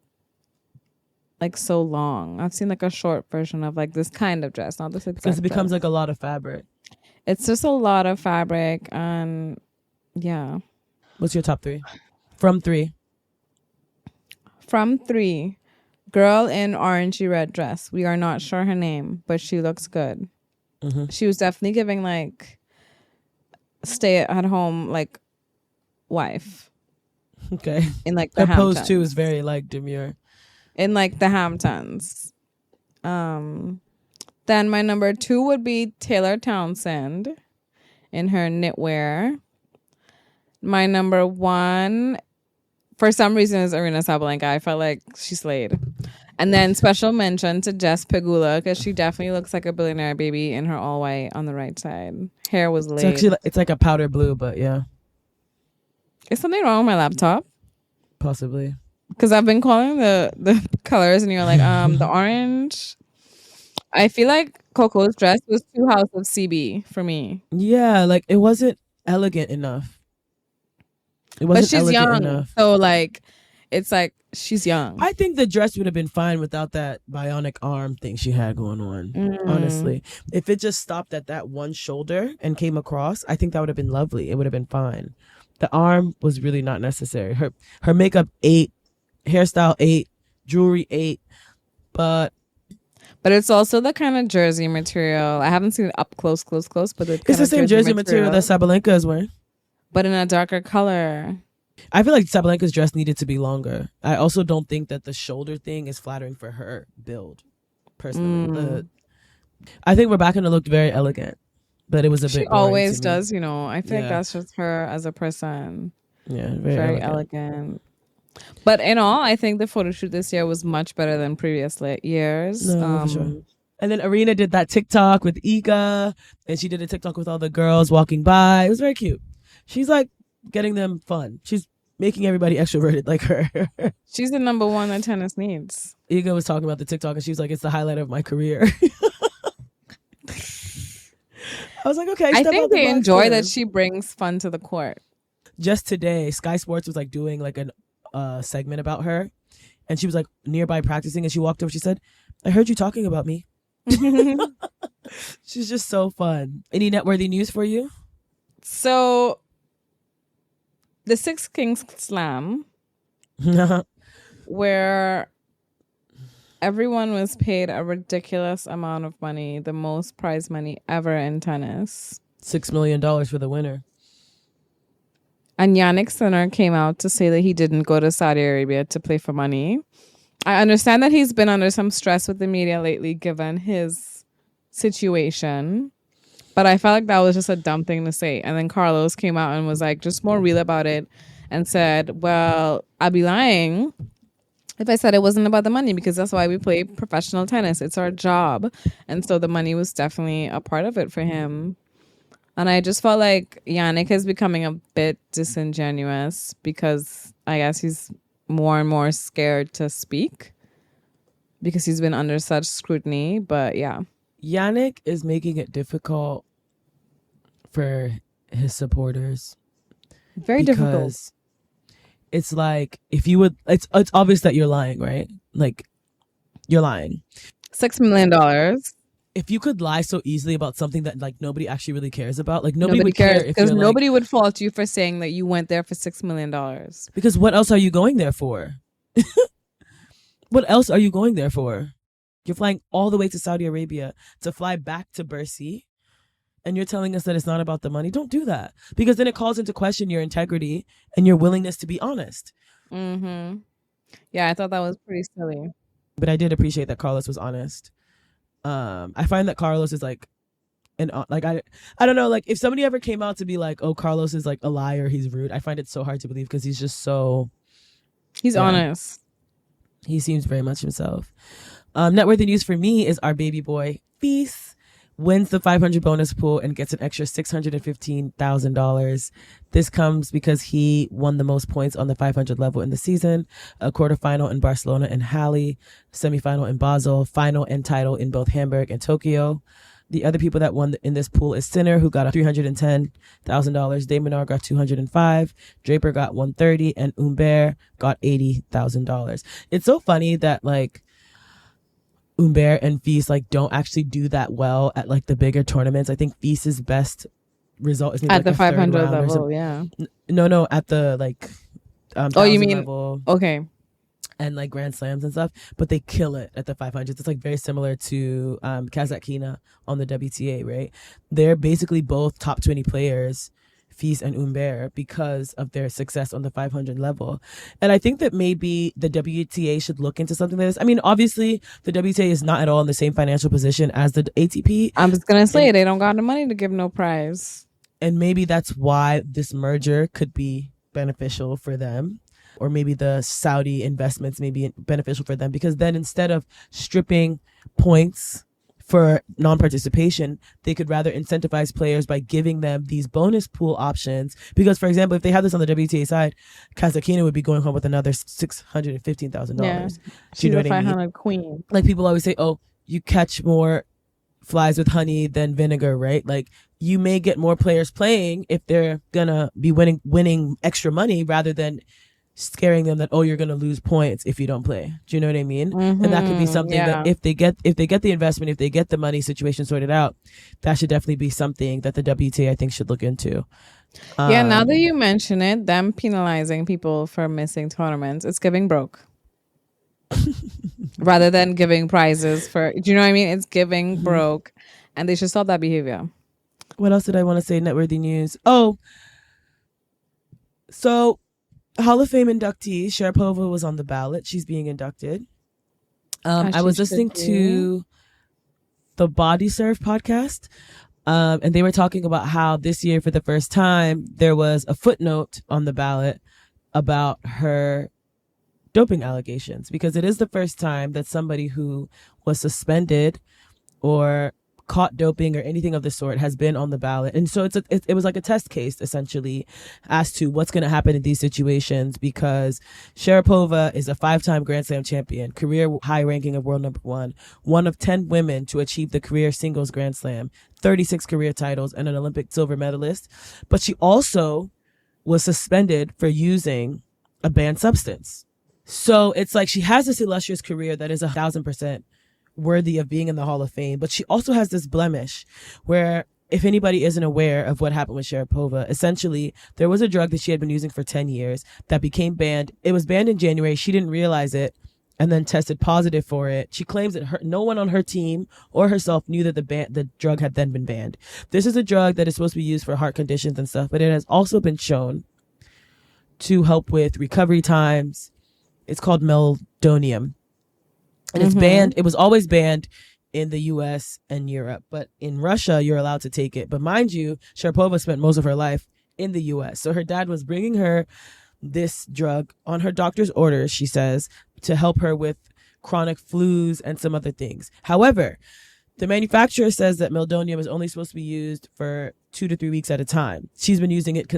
like so long. I've seen like a short version of like this kind of dress, not this exact because it becomes dress. like a lot of fabric. It's just a lot of fabric, and yeah. What's your top 3? From 3. From 3. Girl in orangey red dress. We are not sure her name, but she looks good. Mm-hmm. She was definitely giving like stay at home like wife. Okay. In like the Hamptons. Pose too is very like demure. In like the Hamptons. Then my number 2 would be Taylor Townsend in her knitwear. My number 1, for some reason, is Aryna Sabalenka. I felt like she slayed. And then special mention to Jess Pegula, because she definitely looks like a billionaire baby in her all white on the right side. Hair was laid. It's like a powder blue, but yeah. Is something wrong with my laptop? Possibly. Because I've been calling the colors, and you're like, the orange. I feel like Coco's dress was too House of CB for me. Yeah, like it wasn't elegant enough. But she's young, enough. So like, it's like she's young. I think the dress would have been fine without that bionic arm thing she had going on. Honestly, if it just stopped at that one shoulder and came across, I think that would have been lovely. It would have been fine. The arm was really not necessary. Her makeup 8, hairstyle 8, jewelry 8, but But it's also the kind of jersey material. I haven't seen it up close, but It's the same jersey material that Sabalenka is wearing, but in a darker color. I feel like Sabalenka's dress needed to be longer. I also don't think that the shoulder thing is flattering for her build, personally. I think Rebecca looked very elegant, but it was a bit She boring always to me. does, I think that's just her as a person. Yeah, Very elegant. But in all, I think the photo shoot this year was much better than previous years. No, for sure. And then Arena did that TikTok with Ika, and she did a TikTok with all the girls walking by. It was very cute. She's like getting them fun. She's making everybody extroverted like her. She's the number one that tennis needs. Ika was talking about the TikTok, and she was like, "It's the highlight of my career." I was like, okay. I think they enjoy that she brings fun to the court. Just today, Sky Sports was like doing like an segment about her, and she was like nearby practicing, and she walked over. She said, "I heard you talking about me." She's just so fun. Any networthy news for you? So, the Six Kings Slam, where everyone was paid a ridiculous amount of money, the most prize money ever in tennis. $6 million for the winner. And Yannick Sinner came out to say that he didn't go to Saudi Arabia to play for money. I understand that he's been under some stress with the media lately, given his situation. But I felt like that was just a dumb thing to say. And then Carlos came out and was like, just more real about it, and said, well, I'd be lying if I said it wasn't about the money, because that's why we play professional tennis. It's our job. And so the money was definitely a part of it for him. And I just felt like Yannick is becoming a bit disingenuous, because I guess he's more and more scared to speak because he's been under such scrutiny. But yeah. Yannick is making it difficult for his supporters. Very difficult. It's like, if you would, it's obvious that you're lying, right? Like, you're lying. $6 million. If you could lie so easily about something that like nobody actually really cares about, like nobody would cares, care, because nobody would fault you for saying that you went there for $6 million. Because what else are you going there for? What else are you going there for? You're flying all the way to Saudi Arabia to fly back to Bercy, and you're telling us that it's not about the money. Don't do that, because then it calls into question your integrity and your willingness to be honest. Mm-hmm. Yeah, I thought that was pretty silly. But I did appreciate that Carlos was honest. I find that Carlos is like, I don't know, like if somebody ever came out to be like, oh, Carlos is like a liar, he's rude, I find it so hard to believe, because he's just so, he's honest. He seems very much himself. Networthy news for me is our baby boy Feast wins the 500 bonus pool and gets an extra $615,000. This comes because he won the most points on the 500 level in the season, a quarterfinal in Barcelona and Halle, semifinal in Basel, final and title in both Hamburg and Tokyo. The other people that won in this pool is Sinner, who got $310,000. Daminar got $205,000. Draper got $130,000, and Humbert got $80,000. It's so funny that like Humbert and Feast like don't actually do that well at like the bigger tournaments. I think Feast's best result is maybe at like the 500 level. Yeah. No, at the like you mean level. Okay. And like Grand Slams and stuff, but they kill it at the 500s. It's like very similar to Kazakhina on the WTA, right? They're basically both top 20 players, Feast and Humbert, because of their success on the 500 level. And I think that maybe the WTA should look into something like this. I mean, obviously, the WTA is not at all in the same financial position as the ATP. I was going to say, they don't got the money to give no prize. And maybe that's why this merger could be beneficial for them. Or maybe the Saudi investments may be beneficial for them, because then instead of stripping points for non-participation, they could rather incentivize players by giving them these bonus pool options. Because, for example, if they have this on the WTA side, Kazakhina would be going home with another $615,000. Yeah, she's a 500 queen. Like people always say, oh, you catch more flies with honey than vinegar, right? Like you may get more players playing if they're gonna be winning extra money, rather than scaring them that, oh, you're going to lose points if you don't play. Do you know what I mean? Mm-hmm, and that could be something that if they get the investment, if they get the money situation sorted out, that should definitely be something that the WTA, I think, should look into. Yeah, now that you mention it, them penalizing people for missing tournaments, it's giving broke. rather than giving prizes for, do you know what I mean? It's giving broke, and they should stop that behavior. What else did I want to say? Networthy news. Oh, so Hall of Fame inductee Sharapova was on the ballot. She's being inducted. I was listening to the Body Surf podcast, and they were talking about how this year, for the first time, there was a footnote on the ballot about her doping allegations, because it is the first time that somebody who was suspended or caught doping or anything of the sort has been on the ballot. And so it was like a test case, essentially, as to what's going to happen in these situations, because Sharapova is a 5-time Grand Slam champion, career high ranking of world number one of 10 women to achieve the career singles Grand Slam, 36 career titles, and an Olympic silver medalist. But she also was suspended for using a banned substance. So it's like she has this illustrious career that is 1,000% worthy of being in the Hall of Fame, but she also has this blemish where, if anybody isn't aware of what happened with Sharapova, essentially there was a drug that she had been using for 10 years that became banned. It was banned in January. She didn't realize it and then tested positive for it. She claims that no one on her team or herself knew that the drug had then been banned. This is a drug that is supposed to be used for heart conditions and stuff, but it has also been shown to help with recovery times. It's called meldonium. And it's banned. It was always banned in the US and Europe, but in Russia, you're allowed to take it. But mind you, Sharapova spent most of her life in the US. So her dad was bringing her this drug on her doctor's orders, she says, to help her with chronic flus and some other things. However, the manufacturer says that meldonium is only supposed to be used for 2 to 3 weeks at a time. She had been using it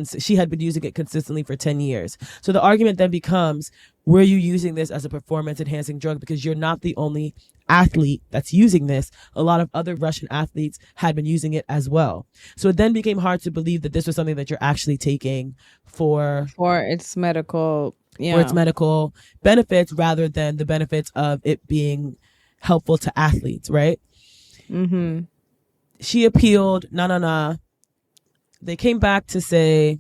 consistently for 10 years. So the argument then becomes, were you using this as a performance enhancing drug? Because you're not the only athlete that's using this. A lot of other Russian athletes had been using it as well. So it then became hard to believe that this was something that you're actually taking for its medical, for its medical benefits, rather than the benefits of it being helpful to athletes, right? She appealed. They came back to say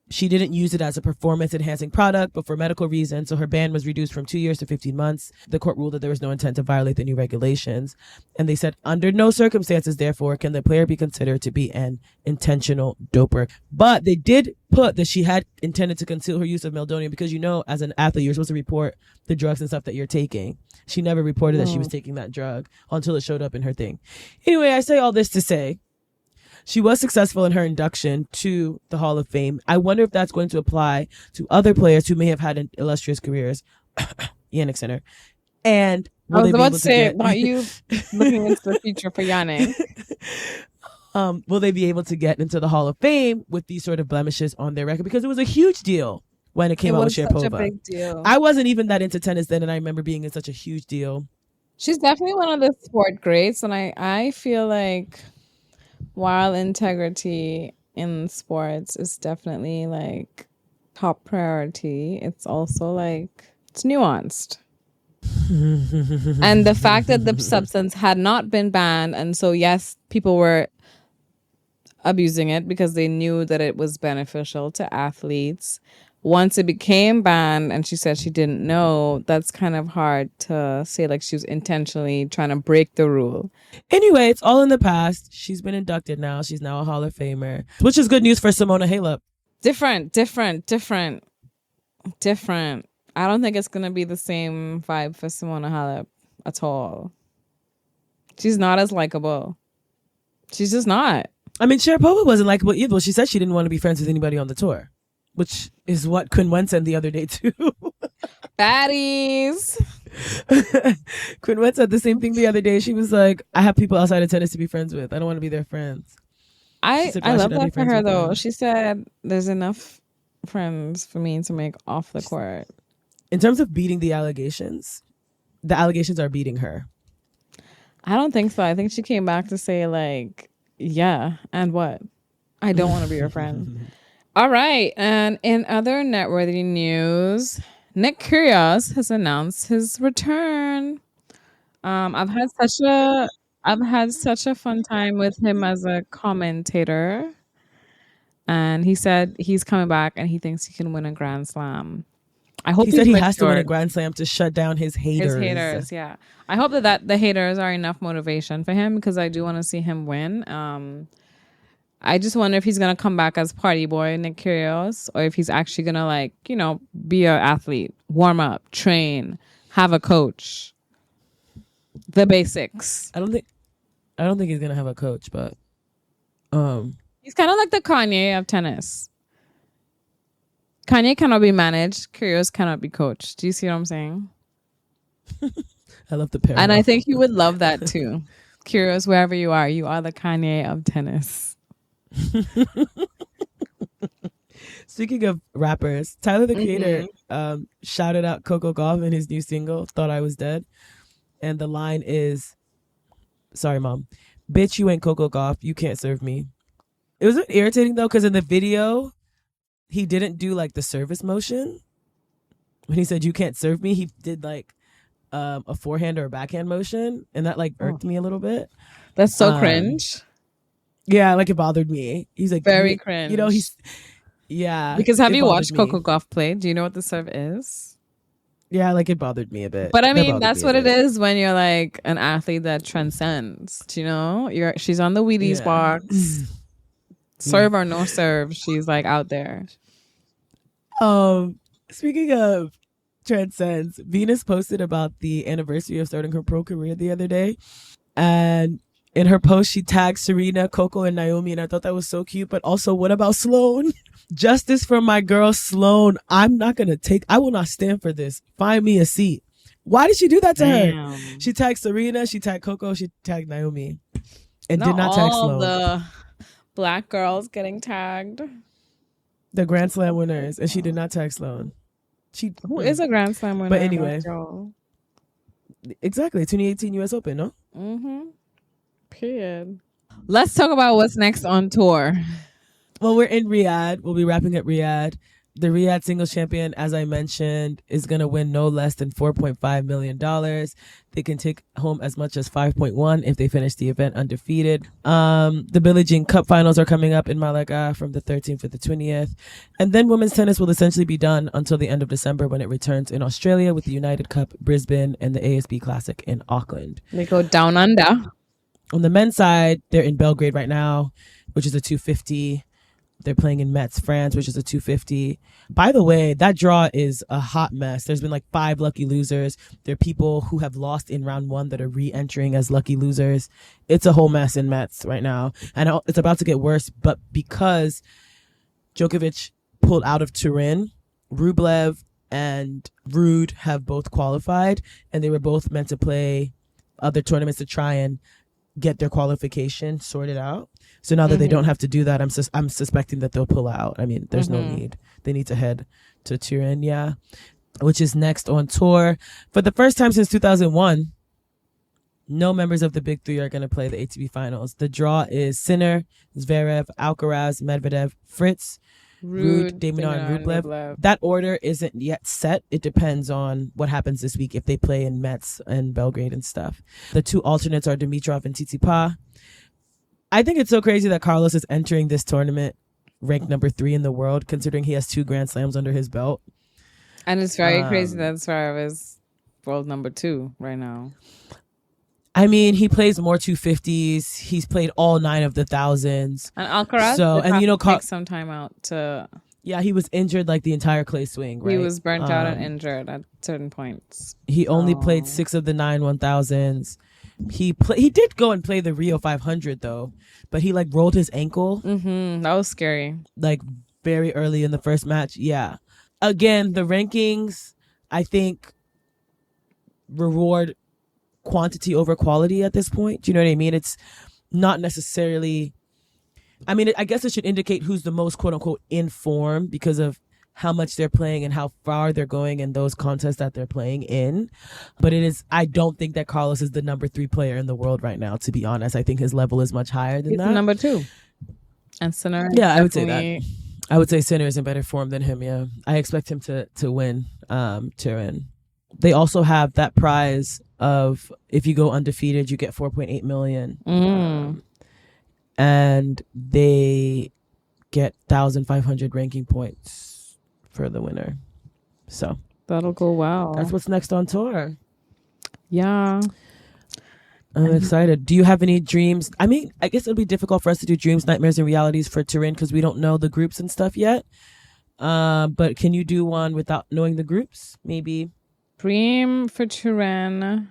she didn't use it as a performance enhancing product, but for medical reasons. So her ban was reduced from 2 years to 15 months. The court ruled that there was no intent to violate the new regulations. And they said, under no circumstances, therefore, can the player be considered to be an intentional doper. But they did put that she had intended to conceal her use of meldonium, because, you know, as an athlete, you're supposed to report the drugs and stuff that you're taking. She never reported that she was taking that drug until it showed up in her thing. Anyway, I say all this to say, she was successful in her induction to the Hall of Fame. I wonder if that's going to apply to other players who may have had illustrious careers. Yannick Sinner. And I was about to say, about you looking into the future for Yannick. Will they be able to get into the Hall of Fame with these sort of blemishes on their record? Because it was a huge deal when it came out with Sharapova. It was such a big deal. I wasn't even that into tennis then, and I remember being in such a huge deal. She's definitely one of the sport greats, and I feel like, while integrity in sports is definitely like top priority, it's also like, it's nuanced. And the fact that the substance had not been banned, and so yes, people were abusing it because they knew that it was beneficial to athletes. Once it became banned and she said she didn't know, that's kind of hard to say like she was intentionally trying to break the rule. Anyway, it's all in the past. She's been inducted now. She's now a Hall of Famer, which is good news for Simona Halep. Different. I don't think it's going to be the same vibe for Simona Halep at all. She's not as likable. She's just not. I mean, Sharapova wasn't likable either. Well, she said she didn't want to be friends with anybody on the tour, which is what Quinn Wen said the other day too. Baddies. Quinn Wen said the same thing the other day. She was like, I have people outside of tennis to be friends with. I don't want to be their friends. I love that for her though. She said there's enough friends for me to make off the court. In terms of beating the allegations are beating her. I don't think so. I think she came back to say like, yeah, and what? I don't want to be your friend. All right. And in other Networthy news, Nick Kyrgios has announced his return. I've had such a fun time with him as a commentator. And he said he's coming back and he thinks he can win a Grand Slam. I hope he said he has to win a matured. Grand Slam to shut down his haters. His haters, yeah. I hope that the haters are enough motivation for him, because I do want to see him win. I just wonder if he's gonna come back as party boy Nick Kyrgios, or if he's actually gonna, like, you know, be an athlete, warm up, train, have a coach, the basics. I don't think he's gonna have a coach, but he's kind of like the Kanye of tennis. Kanye cannot be managed. Kyrgios cannot be coached. Do you see what I'm saying? I love the parallel. And I think you would love that too. Kyrgios, wherever you are the Kanye of tennis. Speaking of rappers, Tyler the Creator shouted out Coco Gauff in his new single, Thought I Was Dead. And the line is, sorry, mom, bitch, you ain't Coco Gauff. You can't serve me. It was irritating, though, because in the video, he didn't do like the service motion. When he said, you can't serve me, he did like a forehand or a backhand motion. And that like irked me a little bit. That's so cringe. Yeah, like it bothered me. He's like, very cringe. You know, yeah. Because have you watched Coco Gauff play? Do you know what the serve is? Yeah, like it bothered me a bit. But I mean, that's what it is when you're like an athlete that transcends. You know, she's on the Wheaties box. Serve or no serve, she's like out there. Speaking of transcends, Venus posted about the anniversary of starting her pro career the other day, and in her post she tagged Serena, Coco, and Naomi, and I thought that was so cute. But also, what about Sloane? Justice for my girl Sloane. I will not stand for this. Find me a seat. Why did she do that to her? She tagged Serena, she tagged Coco, she tagged Naomi, and did not tag Sloane. The Black girls getting tagged. The Grand Slam winners, and she did not tag Sloane. Who is a Grand Slam winner? But anyway, exactly, 2018 U.S. Open, no? Period. Let's talk about what's next on tour. Well, we're in Riyadh. We'll be wrapping up Riyadh. The Riyadh singles champion, as I mentioned, is going to win no less than $4.5 million. They can take home as much as 5.1 if they finish the event undefeated. The Billie Jean Cup finals are coming up in Malaga from the 13th to the 20th. And then women's tennis will essentially be done until the end of December, when it returns in Australia with the United Cup, Brisbane, and the ASB Classic in Auckland. They go down under. On the men's side, they're in Belgrade right now, which is a 250. They're playing in Metz, France, which is a 250. By the way, that draw is a hot mess. There's been like 5 lucky losers. There are people who have lost in round 1 that are re-entering as lucky losers. It's a whole mess in Metz right now. And it's about to get worse. But because Djokovic pulled out of Turin, Rublev and Ruud have both qualified. And they were both meant to play other tournaments to try and get their qualification sorted out. So now that they don't have to do that, I'm suspecting that they'll pull out. I mean, there's no need. They need to head to Turin, which is next on tour. For the first time since 2001, no members of the Big Three are going to play the ATP Finals. The draw is Sinner, Zverev, Alcaraz, Medvedev, Fritz, Ruud, de Minaur, and Rublev. That order isn't yet set. It depends on what happens this week if they play in Metz and Belgrade and stuff. The 2 alternates are Dimitrov and Tsitsipas. I think it's so crazy that Carlos is entering this tournament ranked number 3 in the world, considering he has 2 Grand Slams under his belt. And it's very crazy that Zverev is world number 2 right now. I mean, he plays more 250s. He's played all 9 of the thousands. And Alcaraz, take some time out to. Yeah, he was injured like the entire clay swing. Right? He was burnt out and injured at certain points. He only played 6 of the 9 1000s. He did go and play the Rio 500 though, but he like rolled his ankle. That was scary. Like very early in the first match. Yeah. Again, the rankings, I think, reward quantity over quality at this point. Do you know what I mean? It's not necessarily. I mean, I guess it should indicate who's the most quote unquote in form because of how much they're playing and how far they're going in those contests that they're playing in. But I don't think that Carlos is the number 3 player in the world right now, to be honest. I think his level is much higher than that. He's number 2. And Sinner. Yeah, I would say that. I would say Sinner is in better form than him, yeah. I expect him to win Turin. They also have that prize of if you go undefeated, you get 4.8 million. And they get 1,500 ranking points for the winner. So That'll go well. That's what's next on tour. Yeah. I'm excited. Do you have any dreams? I mean, I guess it'll be difficult for us to do dreams, nightmares, and realities for Turin because we don't know the groups and stuff yet. But can you do one without knowing the groups? Maybe. Dream for Turin.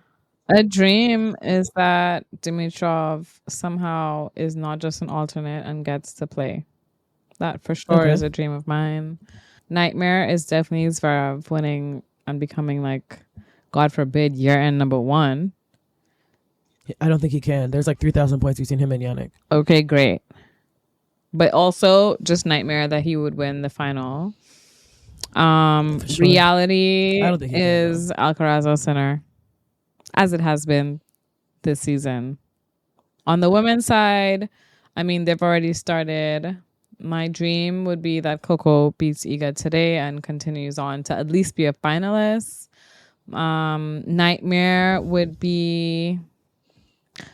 A dream is that Dimitrov somehow is not just an alternate and gets to play. That for sure is a dream of mine. Nightmare is definitely Zverev winning and becoming like, God forbid, year-end number one. I don't think he can. There's like 3,000 points between him and Yannick. Okay, great. But also just nightmare that he would win the final. Sure. Reality is Alcaraz Sinner, as it has been this season. On the women's side, I mean, they've already started. My dream would be that Coco beats Iga today and continues on to at least be a finalist. Nightmare would be,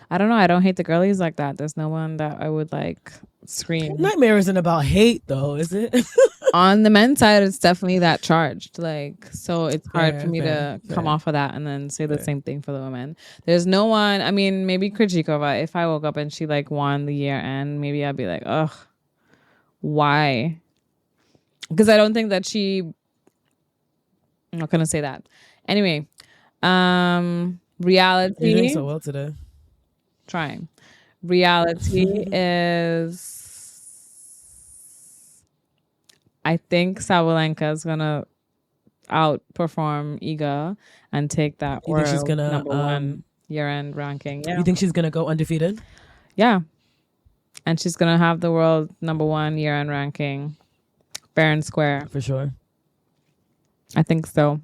I don't know. I don't hate the girlies like that. There's no one that I would like scream. Nightmare isn't about hate though, is it? On the men's side, it's definitely that charged. Like, so it's hard for me to come off of that and then say the same thing for the women. There's no one. I mean, maybe Krejcikova. If I woke up and she like won the year end, maybe I'd be like, ugh, why? Because I don't think that she. I'm not gonna say that. Anyway, reality. You're doing so well today. Trying. Reality is. I think Sabalenka is gonna outperform Iga and take that world she's gonna, number one year-end ranking. Yeah. You think she's gonna go undefeated? Yeah, and she's gonna have the world number one year-end ranking, fair and square. For sure. I think so.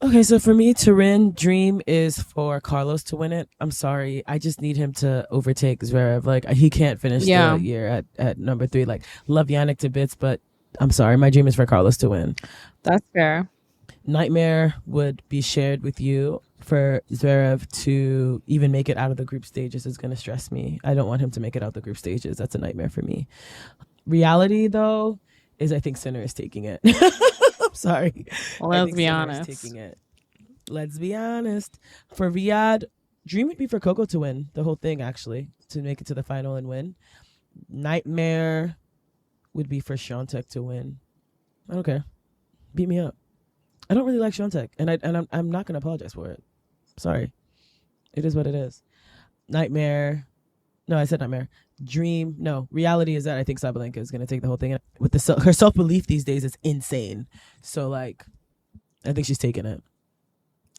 Okay, so for me, Turin dream is for Carlos to win it. I'm sorry, I just need him to overtake Zverev. Like he can't finish the year at number 3. Like love Yannick to bits, but I'm sorry, my dream is for Carlos to win. That's fair. Nightmare would be shared with you. For Zverev to even make it out of the group stages is going to stress me. I don't want him to make it out the group stages. That's a nightmare for me. Reality though is I think Sinner is taking it. I'm sorry. Well, let's be honest. Taking it. Let's be honest. For Riyadh, dream would be for Coco to win the whole thing, actually, to make it to the final and win. Nightmare would be for Swiatek to win. I don't care. Beat me up. I don't really like Swiatek, and I'm not gonna apologize for it. Sorry. It is what it is. Nightmare. No, I said nightmare. Dream. No, reality is that I think Sabalenka is gonna take the whole thing. With her self belief these days is insane. So like, I think she's taking it.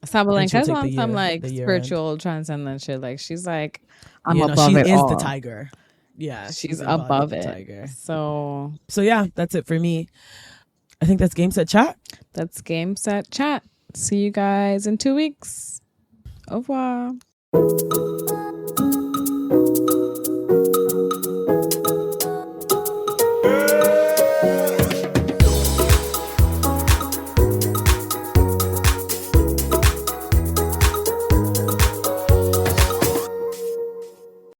Sabalenka's on some like spiritual transcendent shit. Like she's like, I'm above she it. She all. is the tiger. Yeah, she's above it. Tiger. So yeah, that's it for me. I think that's Game Set Chat. That's Game Set Chat. See you guys in 2 weeks. Au revoir.